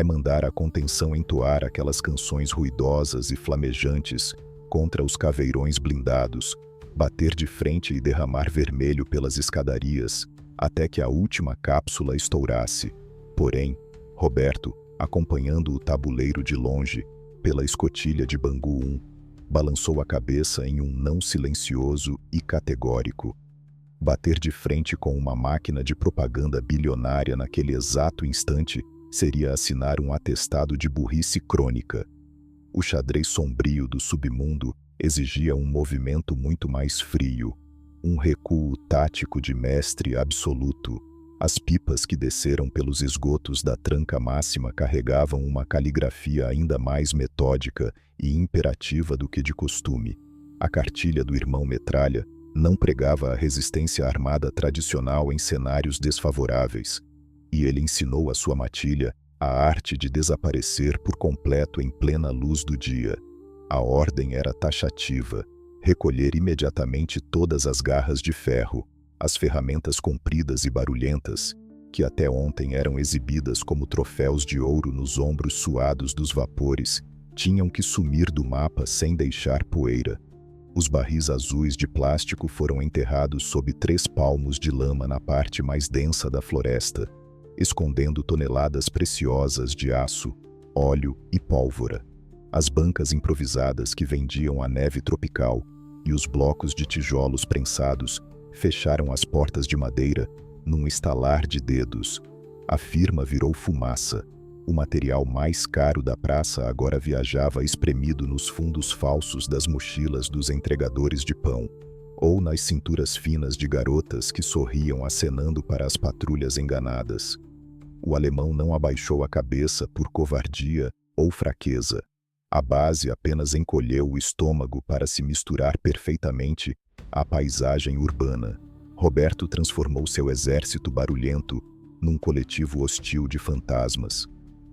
mandar a contenção entoar aquelas canções ruidosas e flamejantes contra os caveirões blindados, bater de frente e derramar vermelho pelas escadarias, até que a última cápsula estourasse. Porém, Roberto, acompanhando o tabuleiro de longe, pela escotilha de Bangu 1, balançou a cabeça em um não silencioso e categórico. Bater de frente com uma máquina de propaganda bilionária naquele exato instante seria assinar um atestado de burrice crônica. O xadrez sombrio do submundo exigia um movimento muito mais frio, um recuo tático de mestre absoluto. As pipas que desceram pelos esgotos da tranca máxima carregavam uma caligrafia ainda mais metódica e imperativa do que de costume. A cartilha do irmão Metralha não pregava a resistência armada tradicional em cenários desfavoráveis, e ele ensinou à sua matilha a arte de desaparecer por completo em plena luz do dia. A ordem era taxativa: recolher imediatamente todas as garras de ferro, as ferramentas compridas e barulhentas, que até ontem eram exibidas como troféus de ouro nos ombros suados dos vapores, tinham que sumir do mapa sem deixar poeira. Os barris azuis de plástico foram enterrados sob 3 palmos de lama na parte mais densa da floresta, escondendo toneladas preciosas de aço, óleo e pólvora. As bancas improvisadas que vendiam a neve tropical e os blocos de tijolos prensados fecharam as portas de madeira num estalar de dedos. A firma virou fumaça. O material mais caro da praça agora viajava espremido nos fundos falsos das mochilas dos entregadores de pão, ou nas cinturas finas de garotas que sorriam acenando para as patrulhas enganadas. O alemão não abaixou a cabeça por covardia ou fraqueza. A base apenas encolheu o estômago para se misturar perfeitamente à paisagem urbana. Roberto transformou seu exército barulhento num coletivo hostil de fantasmas.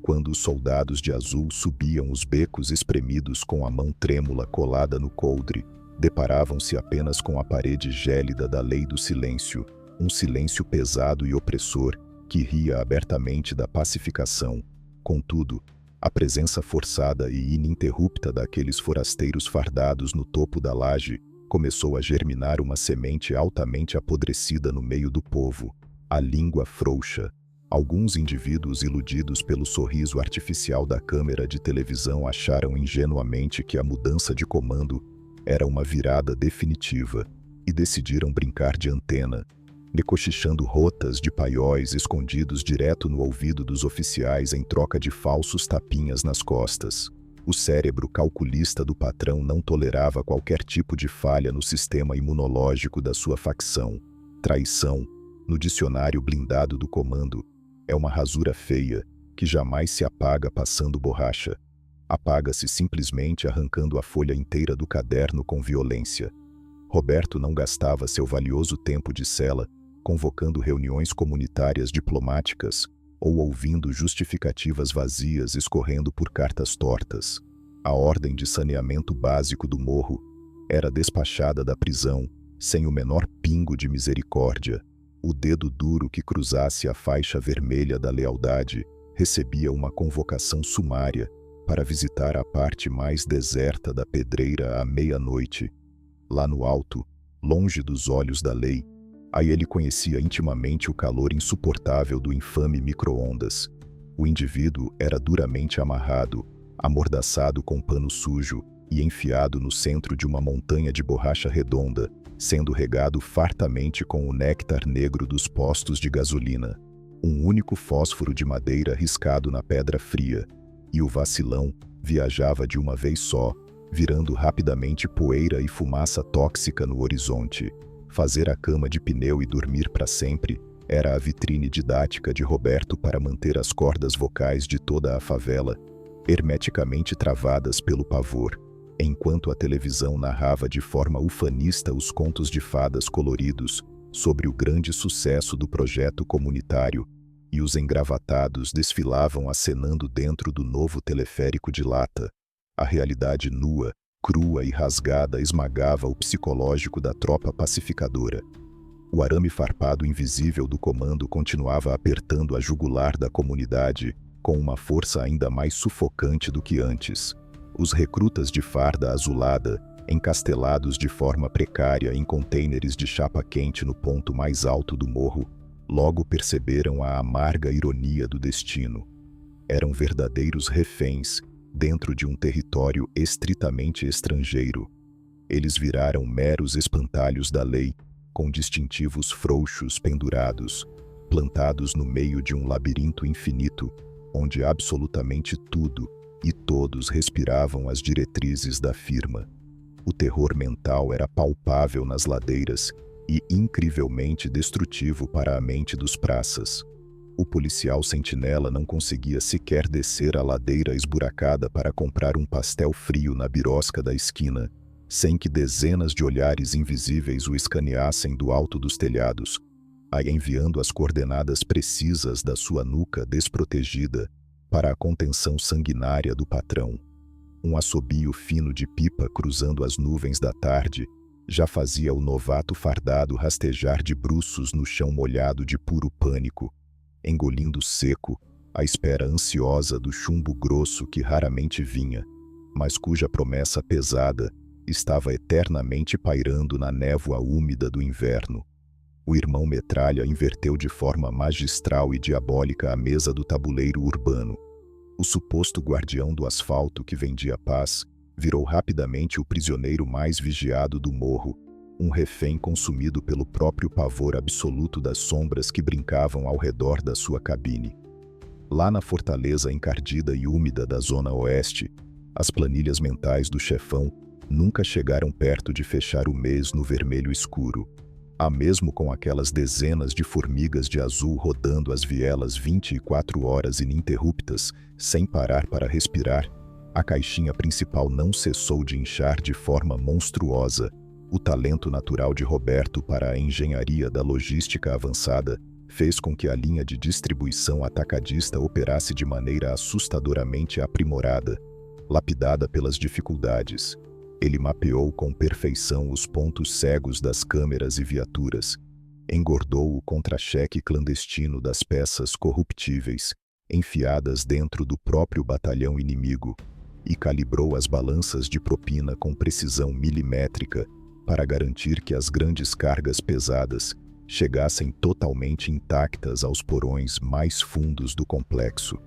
Quando os soldados de azul subiam os becos espremidos com a mão trêmula colada no coldre, deparavam-se apenas com a parede gélida da lei do silêncio, um silêncio pesado e opressor que ria abertamente da pacificação. Contudo, a presença forçada e ininterrupta daqueles forasteiros fardados no topo da laje começou a germinar uma semente altamente apodrecida no meio do povo: a língua frouxa. Alguns indivíduos iludidos pelo sorriso artificial da câmera de televisão acharam ingenuamente que a mudança de comando era uma virada definitiva e decidiram brincar de antena, decochichando rotas de paióis escondidos direto no ouvido dos oficiais em troca de falsos tapinhas nas costas. O cérebro calculista do patrão não tolerava qualquer tipo de falha no sistema imunológico da sua facção. Traição, no dicionário blindado do comando, é uma rasura feia que jamais se apaga passando borracha. Apaga-se simplesmente arrancando a folha inteira do caderno com violência. Roberto não gastava seu valioso tempo de cela convocando reuniões comunitárias diplomáticas ou ouvindo justificativas vazias escorrendo por cartas tortas. A ordem de saneamento básico do morro era despachada da prisão sem o menor pingo de misericórdia. O dedo duro que cruzasse a faixa vermelha da lealdade recebia uma convocação sumária para visitar a parte mais deserta da pedreira à meia-noite, Lá no alto, longe dos olhos da lei, aí ele conhecia intimamente o calor insuportável do infame micro-ondas. O indivíduo era duramente amarrado, amordaçado com pano sujo e enfiado no centro de uma montanha de borracha redonda, sendo regado fartamente com o néctar negro dos postos de gasolina. Um único fósforo de madeira riscado na pedra fria, e o vacilão viajava de uma vez só, virando rapidamente poeira e fumaça tóxica no horizonte. Fazer a cama de pneu e dormir para sempre era a vitrine didática de Roberto para manter as cordas vocais de toda a favela hermeticamente travadas pelo pavor, enquanto a televisão narrava de forma ufanista os contos de fadas coloridos sobre o grande sucesso do projeto comunitário, e os engravatados desfilavam acenando dentro do novo teleférico de lata. A realidade nua, crua e rasgada esmagava o psicológico da tropa pacificadora. O arame farpado invisível do comando continuava apertando a jugular da comunidade com uma força ainda mais sufocante do que antes. Os recrutas de farda azulada, encastelados de forma precária em contêineres de chapa quente no ponto mais alto do morro, logo perceberam a amarga ironia do destino. Eram verdadeiros reféns dentro de um território estritamente estrangeiro. Eles viraram meros espantalhos da lei, com distintivos frouxos pendurados, plantados no meio de um labirinto infinito, onde absolutamente tudo e todos respiravam as diretrizes da firma. O terror mental era palpável nas ladeiras e incrivelmente destrutivo para a mente dos praças. O policial sentinela não conseguia sequer descer a ladeira esburacada para comprar um pastel frio na birosca da esquina, sem que dezenas de olhares invisíveis o escaneassem do alto dos telhados, aí enviando as coordenadas precisas da sua nuca desprotegida para a contenção sanguinária do patrão. Um assobio fino de pipa cruzando as nuvens da tarde já fazia o novato fardado rastejar de bruços no chão molhado de puro pânico, engolindo seco, à espera ansiosa do chumbo grosso que raramente vinha, mas cuja promessa pesada estava eternamente pairando na névoa úmida do inverno. O irmão Metralha inverteu de forma magistral e diabólica a mesa do tabuleiro urbano. O suposto guardião do asfalto que vendia paz virou rapidamente o prisioneiro mais vigiado do morro, um refém consumido pelo próprio pavor absoluto das sombras que brincavam ao redor da sua cabine. Lá na fortaleza encardida e úmida da zona oeste, as planilhas mentais do chefão nunca chegaram perto de fechar o mês no vermelho escuro. Mesmo com aquelas dezenas de formigas de azul rodando as vielas 24 horas ininterruptas, sem parar para respirar, a caixinha principal não cessou de inchar de forma monstruosa. O talento natural de Roberto para a engenharia da logística avançada fez com que a linha de distribuição atacadista operasse de maneira assustadoramente aprimorada, lapidada pelas dificuldades. Ele mapeou com perfeição os pontos cegos das câmeras e viaturas, engordou o contra-cheque clandestino das peças corruptíveis, enfiadas dentro do próprio batalhão inimigo, e calibrou as balanças de propina com precisão milimétrica para garantir que as grandes cargas pesadas chegassem totalmente intactas aos porões mais fundos do complexo.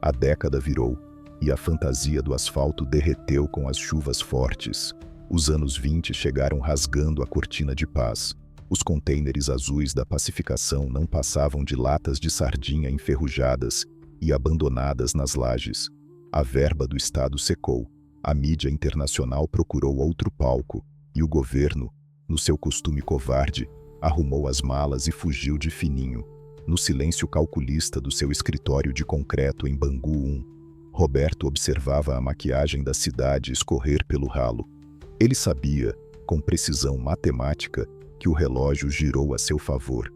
A década virou, e a fantasia do asfalto derreteu com as chuvas fortes. Os anos 20 chegaram rasgando a cortina de paz. Os contêineres azuis da pacificação não passavam de latas de sardinha enferrujadas e abandonadas nas lajes. A verba do Estado secou, a mídia internacional procurou outro palco, e o governo, no seu costume covarde, arrumou as malas e fugiu de fininho. No silêncio calculista do seu escritório de concreto em Bangu 1, Roberto observava a maquiagem da cidade escorrer pelo ralo. Ele sabia, com precisão matemática, que o relógio girou a seu favor.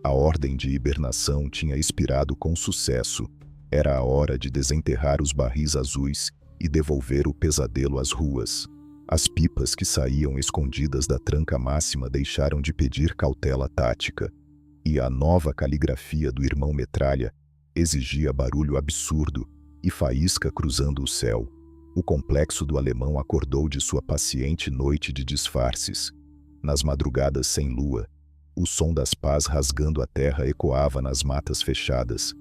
A ordem de hibernação tinha expirado com sucesso. Era a hora de desenterrar os barris azuis e devolver o pesadelo às ruas. As pipas que saíam escondidas da tranca máxima deixaram de pedir cautela tática. E a nova caligrafia do irmão Metralha exigia barulho absurdo e faísca cruzando o céu. O complexo do Alemão acordou de sua paciente noite de disfarces. Nas madrugadas sem lua, o som das pás rasgando a terra ecoava nas matas fechadas.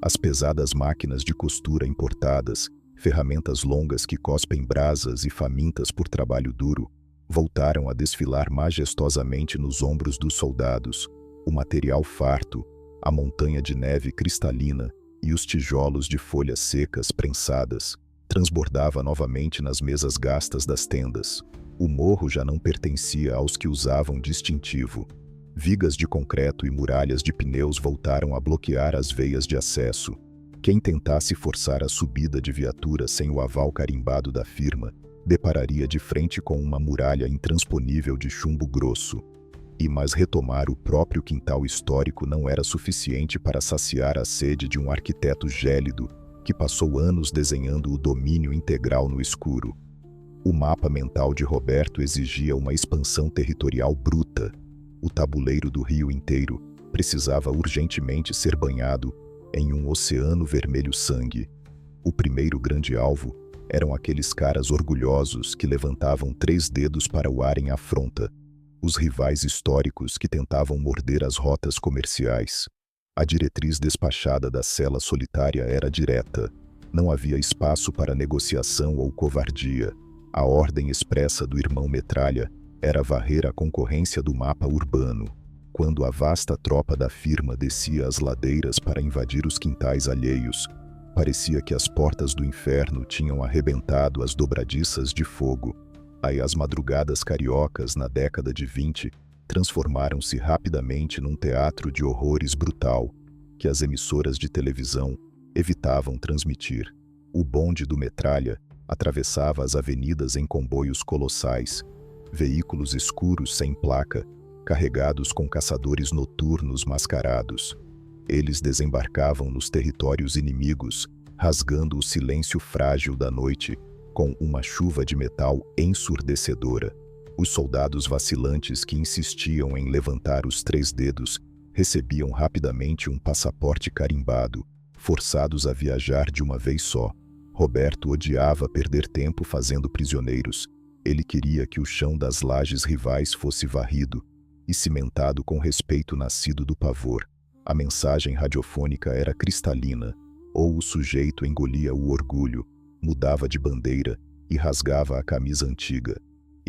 As pesadas máquinas de costura importadas, ferramentas longas que cospem brasas e famintas por trabalho duro, voltaram a desfilar majestosamente nos ombros dos soldados, o material farto, a montanha de neve cristalina e os tijolos de folhas secas prensadas, transbordava novamente nas mesas gastas das tendas. O morro já não pertencia aos que usavam distintivo. Vigas de concreto e muralhas de pneus voltaram a bloquear as veias de acesso. Quem tentasse forçar a subida de viatura sem o aval carimbado da firma, depararia de frente com uma muralha intransponível de chumbo grosso. Mas retomar o próprio quintal histórico não era suficiente para saciar a sede de um arquiteto gélido que passou anos desenhando o domínio integral no escuro. O mapa mental de Roberto exigia uma expansão territorial bruta. O tabuleiro do rio inteiro precisava urgentemente ser banhado em um oceano vermelho sangue. O primeiro grande alvo eram aqueles caras orgulhosos que levantavam 3 dedos para o ar em afronta, os rivais históricos que tentavam morder as rotas comerciais. A diretriz despachada da cela solitária era direta. Não havia espaço para negociação ou covardia. A ordem expressa do irmão Metralha era varrer a concorrência do mapa urbano. Quando a vasta tropa da firma descia as ladeiras para invadir os quintais alheios, parecia que as portas do inferno tinham arrebentado as dobradiças de fogo. Aí as madrugadas cariocas na década de 20 transformaram-se rapidamente num teatro de horrores brutal, que as emissoras de televisão evitavam transmitir. O bonde do Metralha atravessava as avenidas em comboios colossais, veículos escuros sem placa, carregados com caçadores noturnos mascarados. Eles desembarcavam nos territórios inimigos, rasgando o silêncio frágil da noite, com uma chuva de metal ensurdecedora. Os soldados vacilantes que insistiam em levantar os 3 dedos recebiam rapidamente um passaporte carimbado, forçados a viajar de uma vez só. Roberto odiava perder tempo fazendo prisioneiros. Ele queria que o chão das lajes rivais fosse varrido e cimentado com respeito nascido do pavor. A mensagem radiofônica era cristalina: ou o sujeito engolia o orgulho, mudava de bandeira e rasgava a camisa antiga,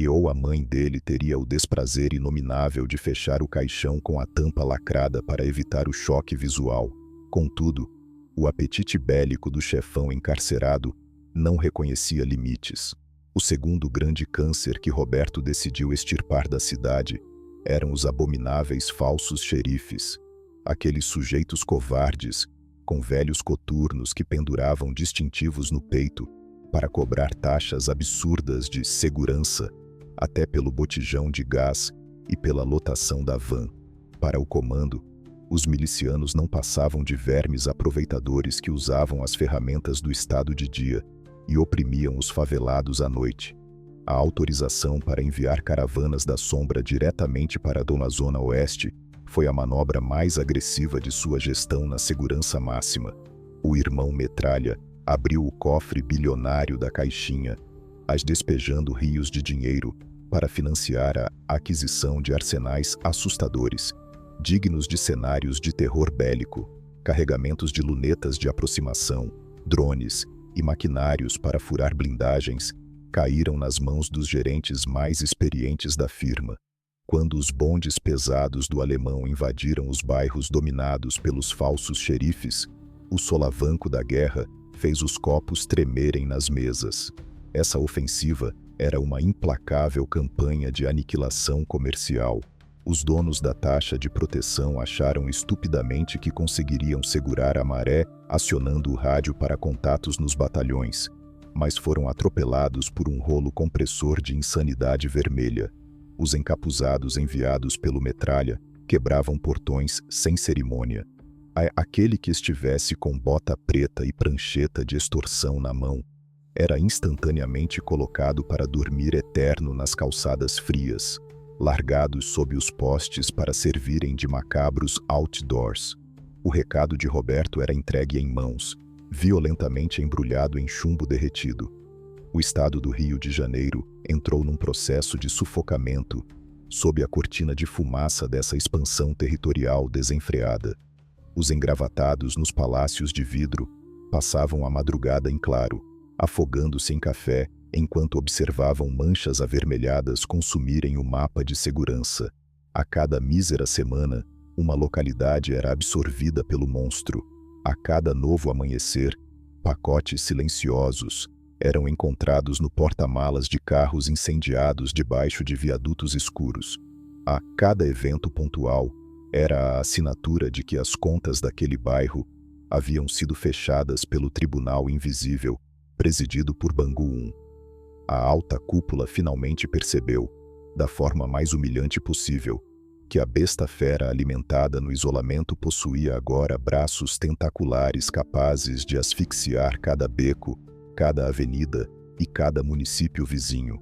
ou a mãe dele teria o desprazer inominável de fechar o caixão com a tampa lacrada para evitar o choque visual. Contudo, o apetite bélico do chefão encarcerado não reconhecia limites. O segundo grande câncer que Roberto decidiu extirpar da cidade eram os abomináveis falsos xerifes, aqueles sujeitos covardes, com velhos coturnos que penduravam distintivos no peito para cobrar taxas absurdas de segurança, até pelo botijão de gás e pela lotação da van. Para o comando, os milicianos não passavam de vermes aproveitadores que usavam as ferramentas do Estado de dia e oprimiam os favelados à noite. A autorização para enviar caravanas da sombra diretamente para a Zona Oeste foi a manobra mais agressiva de sua gestão na segurança máxima. O irmão Metralha abriu o cofre bilionário da caixinha, despejando rios de dinheiro para financiar a aquisição de arsenais assustadores, dignos de cenários de terror bélico, carregamentos de lunetas de aproximação, drones e maquinários para furar blindagens caíram nas mãos dos gerentes mais experientes da firma. Quando os bondes pesados do Alemão invadiram os bairros dominados pelos falsos xerifes, o solavanco da guerra fez os copos tremerem nas mesas. Essa ofensiva era uma implacável campanha de aniquilação comercial. Os donos da taxa de proteção acharam estupidamente que conseguiriam segurar a maré acionando o rádio para contatos nos batalhões, mas foram atropelados por um rolo compressor de insanidade vermelha. Os encapuzados enviados pelo Metralha quebravam portões sem cerimônia. Aquele que estivesse com bota preta e prancheta de extorsão na mão era instantaneamente colocado para dormir eterno nas calçadas frias, largados sob os postes para servirem de macabros outdoors. O recado de Roberto era entregue em mãos, violentamente embrulhado em chumbo derretido. O estado do Rio de Janeiro entrou num processo de sufocamento sob a cortina de fumaça dessa expansão territorial desenfreada. Os engravatados nos palácios de vidro passavam a madrugada em claro, afogando-se em café enquanto observavam manchas avermelhadas consumirem o mapa de segurança. A cada mísera semana, uma localidade era absorvida pelo monstro. A cada novo amanhecer, pacotes silenciosos eram encontrados no porta-malas de carros incendiados debaixo de viadutos escuros. A cada evento pontual, era a assinatura de que as contas daquele bairro haviam sido fechadas pelo Tribunal Invisível, presidido por Bangu 1. A alta cúpula finalmente percebeu, da forma mais humilhante possível, que a besta fera alimentada no isolamento possuía agora braços tentaculares capazes de asfixiar cada beco, cada avenida e cada município vizinho.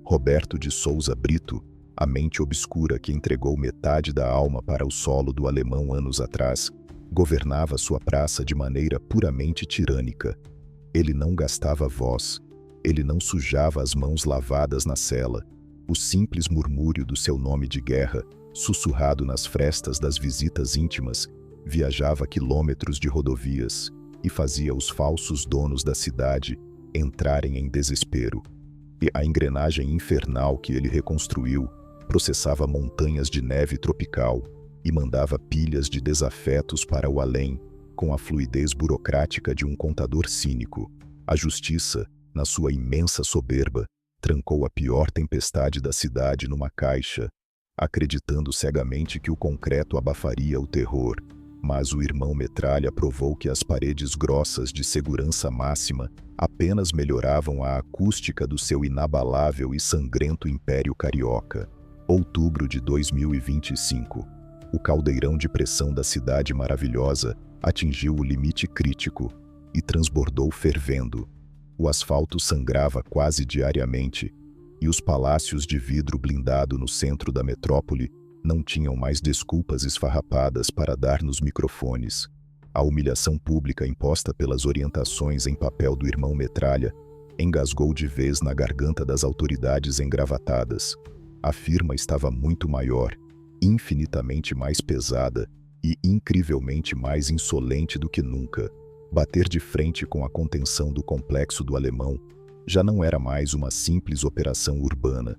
Roberto de Souza Brito, a mente obscura que entregou metade da alma para o solo do Alemão anos atrás, governava sua praça de maneira puramente tirânica. Ele não gastava voz, ele não sujava as mãos lavadas na cela. O simples murmúrio do seu nome de guerra, sussurrado nas frestas das visitas íntimas, viajava quilômetros de rodovias e fazia os falsos donos da cidade entrarem em desespero. E a engrenagem infernal que ele reconstruiu processava montanhas de neve tropical e mandava pilhas de desafetos para o além, com a fluidez burocrática de um contador cínico. A justiça, na sua imensa soberba, trancou a pior tempestade da cidade numa caixa, acreditando cegamente que o concreto abafaria o terror. Mas o irmão Metralha provou que as paredes grossas de segurança máxima apenas melhoravam a acústica do seu inabalável e sangrento império carioca. Outubro de 2025. O caldeirão de pressão da cidade maravilhosa atingiu o limite crítico e transbordou fervendo. O asfalto sangrava quase diariamente, e os palácios de vidro blindado no centro da metrópole não tinham mais desculpas esfarrapadas para dar nos microfones. A humilhação pública imposta pelas orientações em papel do irmão Metralha engasgou de vez na garganta das autoridades engravatadas. A firma estava muito maior, infinitamente mais pesada e incrivelmente mais insolente do que nunca. Bater de frente com a contenção do complexo do Alemão já não era mais uma simples operação urbana.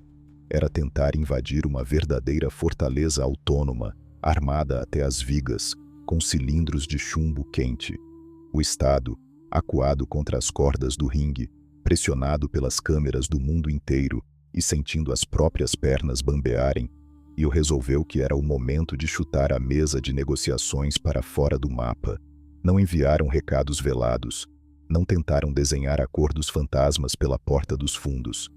Era tentar invadir uma verdadeira fortaleza autônoma, armada até as vigas, com cilindros de chumbo quente. O Estado, acuado contra as cordas do ringue, pressionado pelas câmeras do mundo inteiro e sentindo as próprias pernas bambearem, e resolveu que era o momento de chutar a mesa de negociações para fora do mapa. Não enviaram recados velados, não tentaram desenhar acordos fantasmas pela porta dos fundos.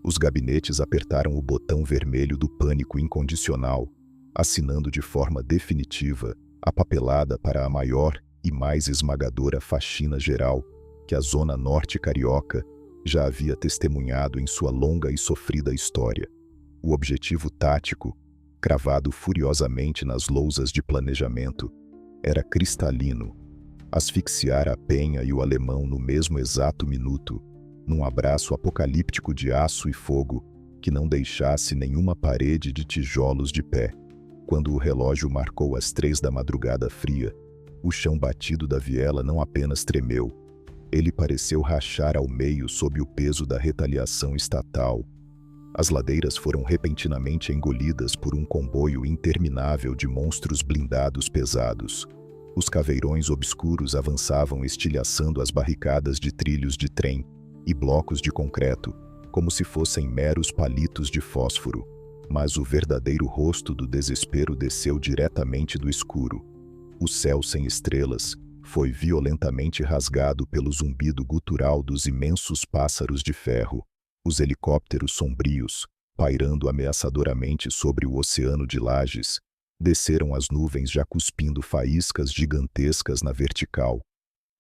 Os gabinetes apertaram o botão vermelho do pânico incondicional, assinando de forma definitiva a papelada para a maior e mais esmagadora faxina geral que a Zona Norte carioca já havia testemunhado em sua longa e sofrida história. O objetivo tático, cravado furiosamente nas lousas de planejamento, era cristalino: asfixiar a Penha e o Alemão no mesmo exato minuto, num abraço apocalíptico de aço e fogo que não deixasse nenhuma parede de tijolos de pé. Quando o relógio marcou as 3 da madrugada fria, o chão batido da viela não apenas tremeu, ele pareceu rachar ao meio sob o peso da retaliação estatal. As ladeiras foram repentinamente engolidas por um comboio interminável de monstros blindados pesados. Os caveirões obscuros avançavam estilhaçando as barricadas de trilhos de trem e blocos de concreto, como se fossem meros palitos de fósforo. Mas o verdadeiro rosto do desespero desceu diretamente do escuro. O céu sem estrelas foi violentamente rasgado pelo zumbido gutural dos imensos pássaros de ferro. Os helicópteros sombrios, pairando ameaçadoramente sobre o oceano de lajes, desceram as nuvens já cuspindo faíscas gigantescas na vertical.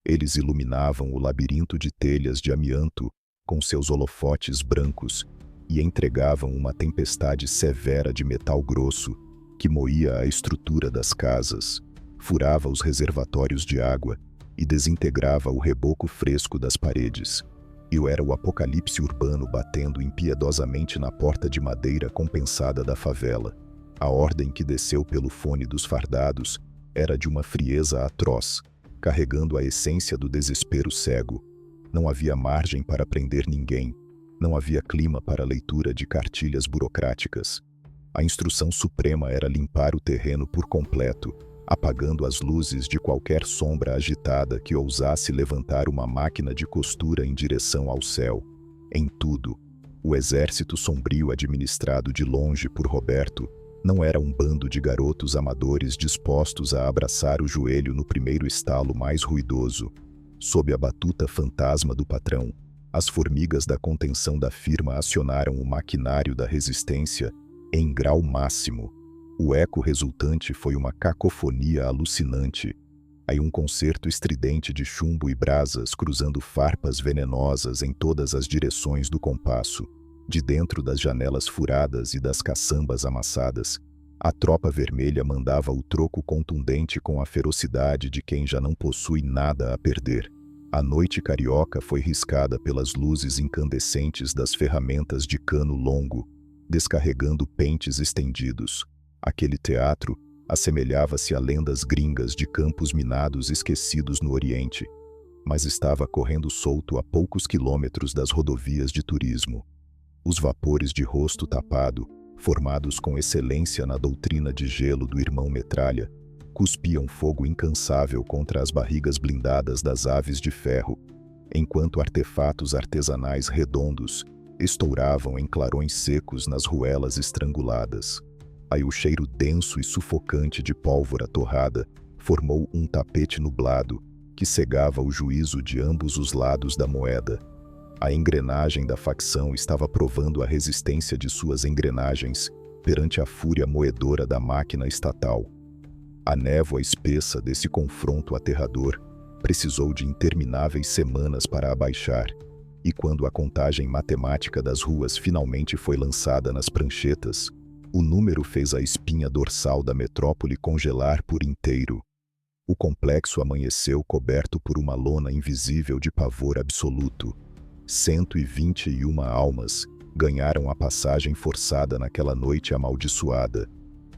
Eles iluminavam o labirinto de telhas de amianto com seus holofotes brancos e entregavam uma tempestade severa de metal grosso que moía a estrutura das casas, furava os reservatórios de água e desintegrava o reboco fresco das paredes. Eu era o apocalipse urbano batendo impiedosamente na porta de madeira compensada da favela. A ordem que desceu pelo fone dos fardados era de uma frieza atroz, carregando a essência do desespero cego. Não havia margem para prender ninguém. Não havia clima para a leitura de cartilhas burocráticas. A instrução suprema era limpar o terreno por completo, apagando as luzes de qualquer sombra agitada que ousasse levantar uma máquina de costura em direção ao céu. Em tudo, o exército sombrio administrado de longe por Roberto não era um bando de garotos amadores dispostos a abraçar o joelho no primeiro estalo mais ruidoso. Sob a batuta fantasma do patrão, as formigas da contenção da firma acionaram o maquinário da resistência em grau máximo. O eco resultante foi uma cacofonia alucinante. Aí um concerto estridente de chumbo e brasas cruzando farpas venenosas em todas as direções do compasso. De dentro das janelas furadas e das caçambas amassadas, a tropa vermelha mandava o troco contundente com a ferocidade de quem já não possui nada a perder. A noite carioca foi riscada pelas luzes incandescentes das ferramentas de cano longo, descarregando pentes estendidos. Aquele teatro assemelhava-se a lendas gringas de campos minados esquecidos no Oriente, mas estava correndo solto a poucos quilômetros das rodovias de turismo. Os vapores de rosto tapado, formados com excelência na doutrina de gelo do irmão Metralha, cuspiam fogo incansável contra as barrigas blindadas das aves de ferro, enquanto artefatos artesanais redondos estouravam em clarões secos nas ruelas estranguladas. Aí o cheiro denso e sufocante de pólvora torrada formou um tapete nublado que cegava o juízo de ambos os lados da moeda. A engrenagem da facção estava provando a resistência de suas engrenagens perante a fúria moedora da máquina estatal. A névoa espessa desse confronto aterrador precisou de intermináveis semanas para abaixar, e quando a contagem matemática das ruas finalmente foi lançada nas pranchetas, o número fez a espinha dorsal da metrópole congelar por inteiro. O complexo amanheceu coberto por uma lona invisível de pavor absoluto. 121 almas ganharam a passagem forçada naquela noite amaldiçoada.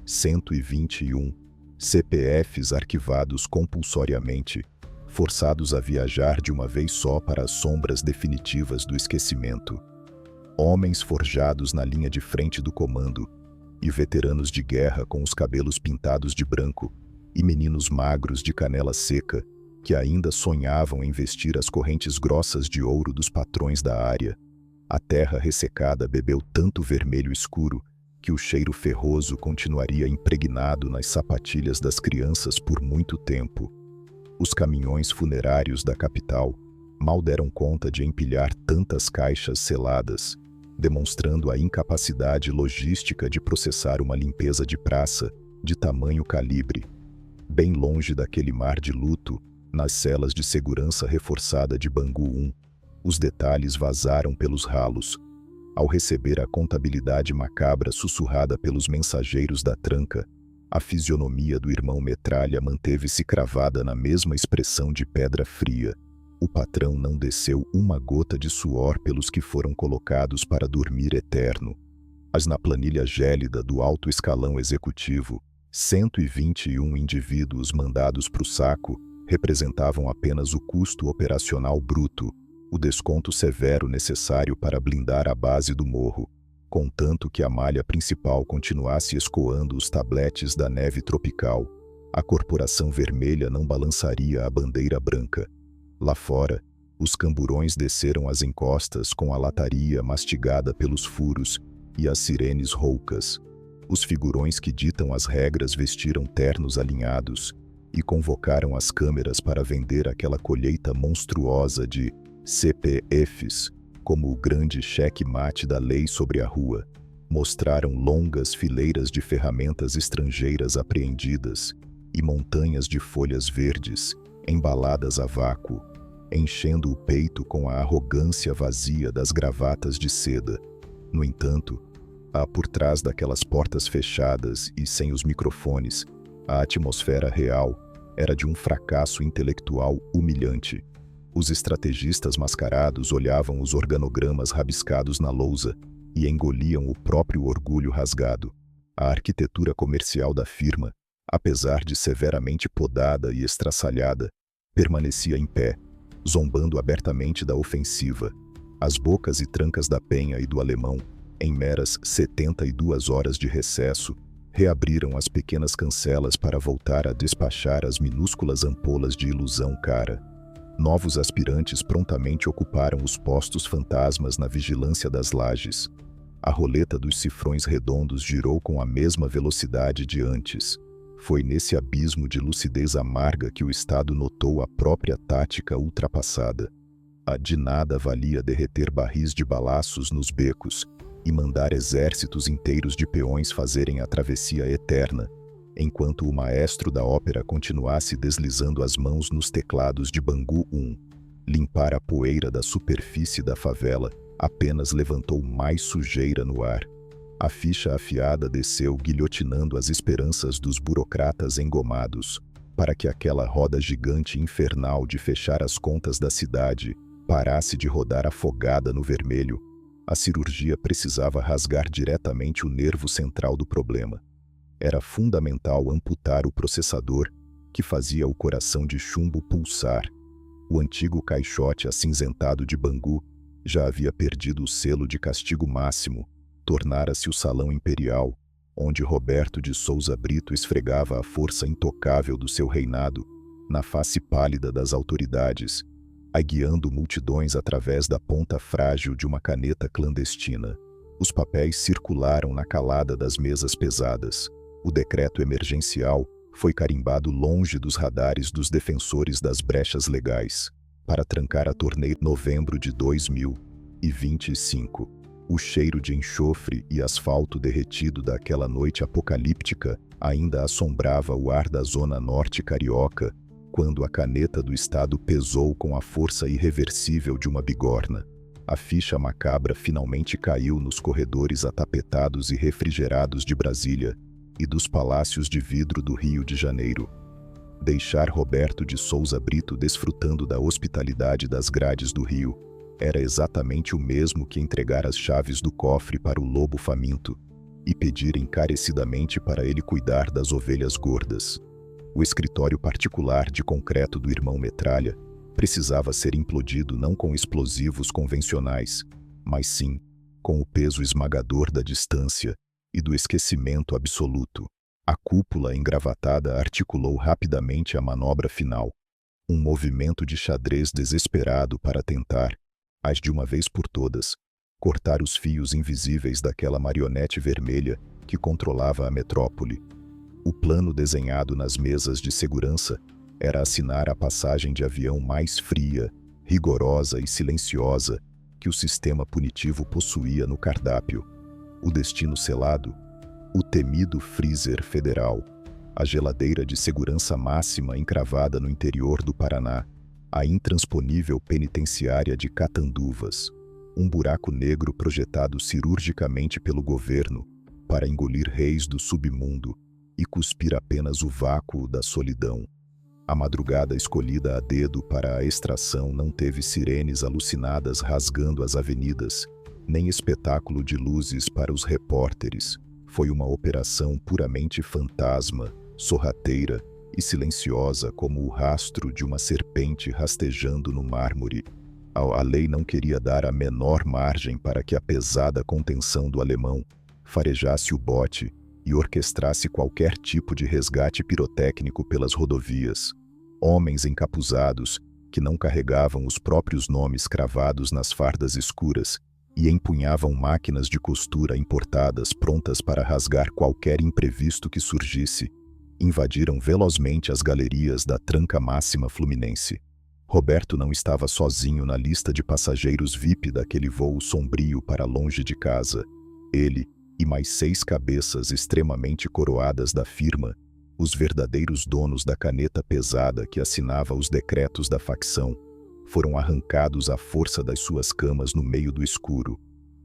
121 CPFs arquivados compulsoriamente, forçados a viajar de uma vez só para as sombras definitivas do esquecimento. Homens forjados na linha de frente do comando, e veteranos de guerra com os cabelos pintados de branco, e meninos magros de canela seca, que ainda sonhavam em vestir as correntes grossas de ouro dos patrões da área. A terra ressecada bebeu tanto vermelho escuro que o cheiro ferroso continuaria impregnado nas sapatilhas das crianças por muito tempo. Os caminhões funerários da capital mal deram conta de empilhar tantas caixas seladas, demonstrando a incapacidade logística de processar uma limpeza de praça de tamanho calibre. Bem longe daquele mar de luto, nas celas de segurança reforçada de Bangu 1, os detalhes vazaram pelos ralos. Ao receber a contabilidade macabra sussurrada pelos mensageiros da tranca, a fisionomia do irmão Metralha manteve-se cravada na mesma expressão de pedra fria. O patrão não desceu uma gota de suor pelos que foram colocados para dormir eterno. Mas na planilha gélida do alto escalão executivo, 121 indivíduos mandados para o saco representavam apenas o custo operacional bruto, o desconto severo necessário para blindar a base do morro, contanto que a malha principal continuasse escoando os tabletes da neve tropical. A corporação vermelha não balançaria a bandeira branca. Lá fora, os camburões desceram as encostas com a lataria mastigada pelos furos e as sirenes roucas. Os figurões que ditam as regras vestiram ternos alinhados e convocaram as câmeras para vender aquela colheita monstruosa de CPFs como o grande cheque-mate da lei sobre a rua. Mostraram longas fileiras de ferramentas estrangeiras apreendidas e montanhas de folhas verdes embaladas a vácuo, enchendo o peito com a arrogância vazia das gravatas de seda. No entanto, por trás daquelas portas fechadas e sem os microfones, a atmosfera real era de um fracasso intelectual humilhante. Os estrategistas mascarados olhavam os organogramas rabiscados na lousa e engoliam o próprio orgulho rasgado. A arquitetura comercial da firma, apesar de severamente podada e estraçalhada, permanecia em pé, zombando abertamente da ofensiva. As bocas e trancas da Penha e do Alemão, em meras 72 horas de recesso, reabriram as pequenas cancelas para voltar a despachar as minúsculas ampolas de ilusão cara. Novos aspirantes prontamente ocuparam os postos fantasmas na vigilância das lajes. A roleta dos cifrões redondos girou com a mesma velocidade de antes. Foi nesse abismo de lucidez amarga que o Estado notou a própria tática ultrapassada. De nada valia derreter barris de balaços nos becos e mandar exércitos inteiros de peões fazerem a travessia eterna, enquanto o maestro da ópera continuasse deslizando as mãos nos teclados de Bangu 1. Limpar a poeira da superfície da favela apenas levantou mais sujeira no ar. A ficha afiada desceu guilhotinando as esperanças dos burocratas engomados, para que aquela roda gigante infernal de fechar as contas da cidade parasse de rodar afogada no vermelho. A cirurgia precisava rasgar diretamente o nervo central do problema. Era fundamental amputar o processador, que fazia o coração de chumbo pulsar. O antigo caixote acinzentado de Bangu já havia perdido o selo de castigo máximo, tornara-se o salão imperial, onde Roberto de Souza Brito esfregava a força intocável do seu reinado na face pálida das autoridades, aguiando multidões através da ponta frágil de uma caneta clandestina. Os papéis circularam na calada das mesas pesadas. O decreto emergencial foi carimbado longe dos radares dos defensores das brechas legais, para trancar a torneira em novembro de 2025. O cheiro de enxofre e asfalto derretido daquela noite apocalíptica ainda assombrava o ar da zona norte carioca, quando a caneta do Estado pesou com a força irreversível de uma bigorna. A ficha macabra finalmente caiu nos corredores atapetados e refrigerados de Brasília e dos palácios de vidro do Rio de Janeiro. Deixar Roberto de Souza Brito desfrutando da hospitalidade das grades do Rio era exatamente o mesmo que entregar as chaves do cofre para o lobo faminto e pedir encarecidamente para ele cuidar das ovelhas gordas. O escritório particular de concreto do irmão Metralha precisava ser implodido não com explosivos convencionais, mas sim com o peso esmagador da distância e do esquecimento absoluto. A cúpula engravatada articulou rapidamente a manobra final, um movimento de xadrez desesperado para tentar, mas de uma vez por todas, cortar os fios invisíveis daquela marionete vermelha que controlava a metrópole. O plano desenhado nas mesas de segurança era assinar a passagem de avião mais fria, rigorosa e silenciosa que o sistema punitivo possuía no cardápio. O destino selado, o temido freezer federal, a geladeira de segurança máxima encravada no interior do Paraná, a intransponível penitenciária de Catanduvas, um buraco negro projetado cirurgicamente pelo governo para engolir reis do submundo e cuspir apenas o vácuo da solidão. A madrugada escolhida a dedo para a extração não teve sirenes alucinadas rasgando as avenidas, nem espetáculo de luzes para os repórteres. Foi uma operação puramente fantasma, sorrateira e silenciosa como o rastro de uma serpente rastejando no mármore. A lei não queria dar a menor margem para que a pesada contenção do alemão farejasse o bote e orquestrasse qualquer tipo de resgate pirotécnico pelas rodovias. Homens encapuzados, que não carregavam os próprios nomes cravados nas fardas escuras e empunhavam máquinas de costura importadas prontas para rasgar qualquer imprevisto que surgisse, invadiram velozmente as galerias da tranca máxima fluminense. Roberto não estava sozinho na lista de passageiros VIP daquele voo sombrio para longe de casa. Ele e mais 6 cabeças extremamente coroadas da firma, os verdadeiros donos da caneta pesada que assinava os decretos da facção, foram arrancados à força das suas camas no meio do escuro.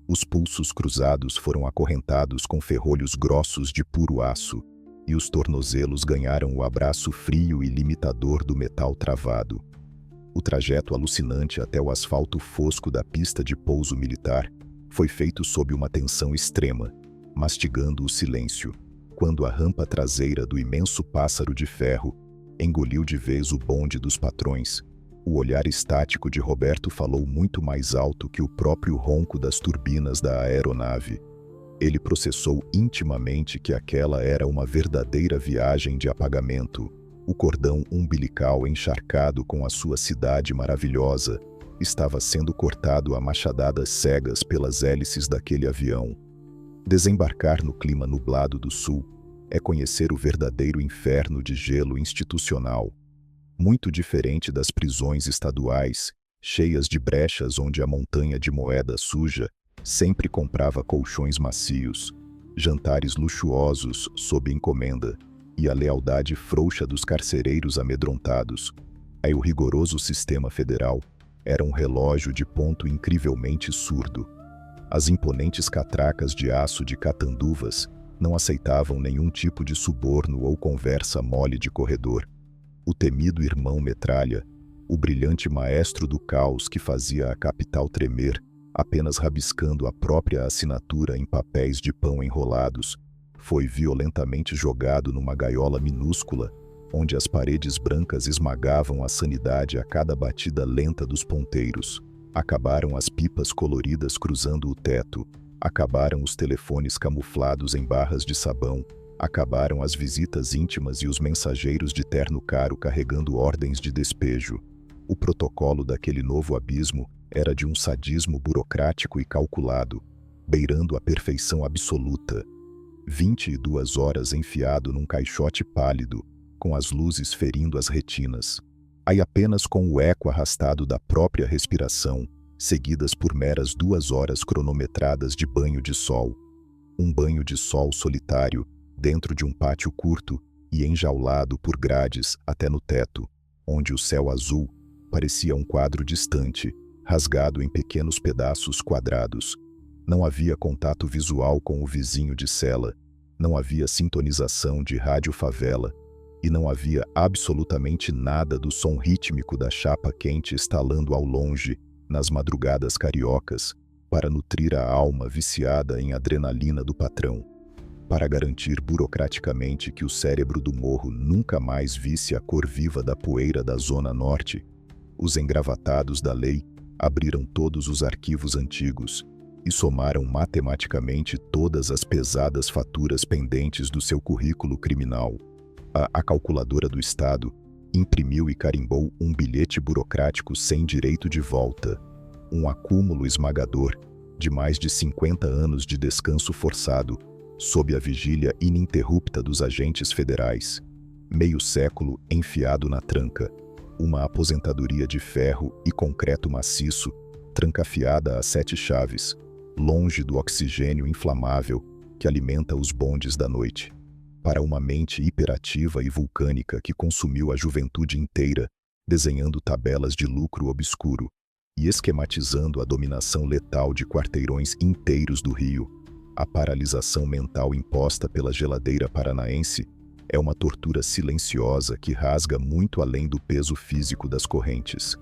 Os pulsos cruzados foram acorrentados com ferrolhos grossos de puro aço, e os tornozelos ganharam o abraço frio e limitador do metal travado. O trajeto alucinante até o asfalto fosco da pista de pouso militar foi feito sob uma tensão extrema, mastigando o silêncio, quando a rampa traseira do imenso pássaro de ferro engoliu de vez o bonde dos patrões. O olhar estático de Roberto falou muito mais alto que o próprio ronco das turbinas da aeronave. Ele processou intimamente que aquela era uma verdadeira viagem de apagamento. O cordão umbilical encharcado com a sua cidade maravilhosa estava sendo cortado a machadadas cegas pelas hélices daquele avião. Desembarcar no clima nublado do sul é conhecer o verdadeiro inferno de gelo institucional, muito diferente das prisões estaduais, cheias de brechas onde a montanha de moeda suja sempre comprava colchões macios, jantares luxuosos sob encomenda e a lealdade frouxa dos carcereiros amedrontados. Aí o rigoroso sistema federal era um relógio de ponto incrivelmente surdo. As imponentes catracas de aço de Catanduvas não aceitavam nenhum tipo de suborno ou conversa mole de corredor. O temido irmão Metralha, o brilhante maestro do caos que fazia a capital tremer, apenas rabiscando a própria assinatura em papéis de pão enrolados, foi violentamente jogado numa gaiola minúscula, onde as paredes brancas esmagavam a sanidade a cada batida lenta dos ponteiros. Acabaram as pipas coloridas cruzando o teto, acabaram os telefones camuflados em barras de sabão, acabaram as visitas íntimas e os mensageiros de terno caro carregando ordens de despejo. O protocolo daquele novo abismo era de um sadismo burocrático e calculado, beirando a perfeição absoluta. 22 horas enfiado num caixote pálido, com as luzes ferindo as retinas. Aí apenas com o eco arrastado da própria respiração, seguidas por meras 2 horas cronometradas de banho de sol. Um banho de sol solitário, dentro de um pátio curto e enjaulado por grades até no teto, onde o céu azul parecia um quadro distante, rasgado em pequenos pedaços quadrados. Não havia contato visual com o vizinho de cela, não havia sintonização de rádio favela, e não havia absolutamente nada do som rítmico da chapa quente estalando ao longe, nas madrugadas cariocas, para nutrir a alma viciada em adrenalina do patrão, para garantir burocraticamente que o cérebro do morro nunca mais visse a cor viva da poeira da Zona Norte. Os engravatados da lei abriram todos os arquivos antigos e somaram matematicamente todas as pesadas faturas pendentes do seu currículo criminal. A calculadora do Estado imprimiu e carimbou um bilhete burocrático sem direito de volta, um acúmulo esmagador de mais de 50 anos de descanso forçado, sob a vigília ininterrupta dos agentes federais, meio século enfiado na tranca, uma aposentadoria de ferro e concreto maciço, trancafiada a 7 chaves, longe do oxigênio inflamável que alimenta os bondes da noite. Para uma mente hiperativa e vulcânica que consumiu a juventude inteira, desenhando tabelas de lucro obscuro e esquematizando a dominação letal de quarteirões inteiros do Rio, a paralisação mental imposta pela geladeira paranaense é uma tortura silenciosa que rasga muito além do peso físico das correntes.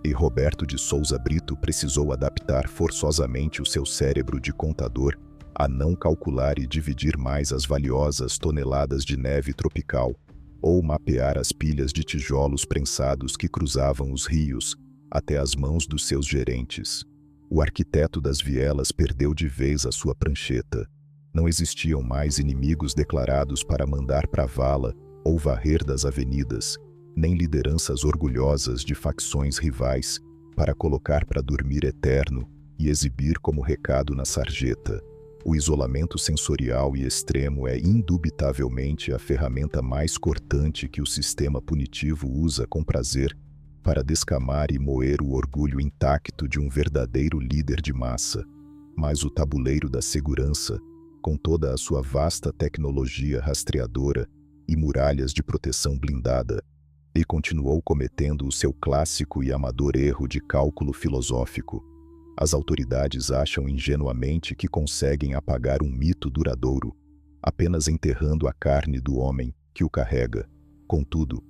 E Roberto de Souza Brito precisou adaptar forçosamente o seu cérebro de contador a não calcular e dividir mais as valiosas toneladas de neve tropical, ou mapear as pilhas de tijolos prensados que cruzavam os rios até as mãos dos seus gerentes. O arquiteto das vielas perdeu de vez a sua prancheta. Não existiam mais inimigos declarados para mandar pra vala ou varrer das avenidas, nem lideranças orgulhosas de facções rivais para colocar para dormir eterno e exibir como recado na sarjeta. O isolamento sensorial e extremo é indubitavelmente a ferramenta mais cortante que o sistema punitivo usa com prazer para descamar e moer o orgulho intacto de um verdadeiro líder de massa. Mas o tabuleiro da segurança, com toda a sua vasta tecnologia rastreadora e muralhas de proteção blindada, e continuou cometendo o seu clássico e amador erro de cálculo filosófico. As autoridades acham ingenuamente que conseguem apagar um mito duradouro, apenas enterrando a carne do homem que o carrega. Contudo,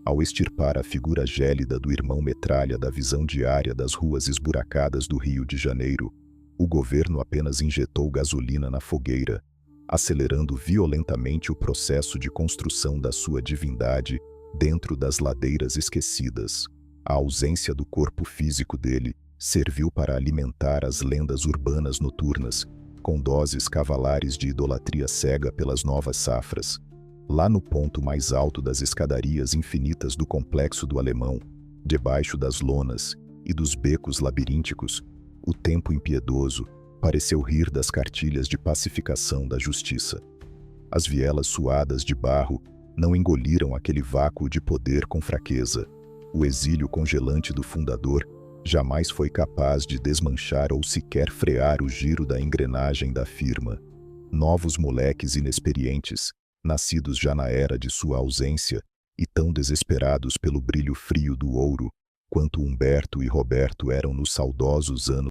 Ao extirpar a figura gélida do irmão Metralha da visão diária das ruas esburacadas do Rio de Janeiro, o governo apenas injetou gasolina na fogueira, acelerando violentamente o processo de construção da sua divindade dentro das ladeiras esquecidas. A ausência do corpo físico dele serviu para alimentar as lendas urbanas noturnas, com doses cavalares de idolatria cega pelas novas safras. Lá no ponto mais alto das escadarias infinitas do complexo do Alemão, debaixo das lonas e dos becos labirínticos, o tempo impiedoso pareceu rir das cartilhas de pacificação da justiça. As vielas suadas de barro não engoliram aquele vácuo de poder com fraqueza. O exílio congelante do fundador jamais foi capaz de desmanchar ou sequer frear o giro da engrenagem da firma. Novos moleques inexperientes, nascidos já na era de sua ausência e tão desesperados pelo brilho frio do ouro, quanto Humberto e Roberto eram nos saudosos anos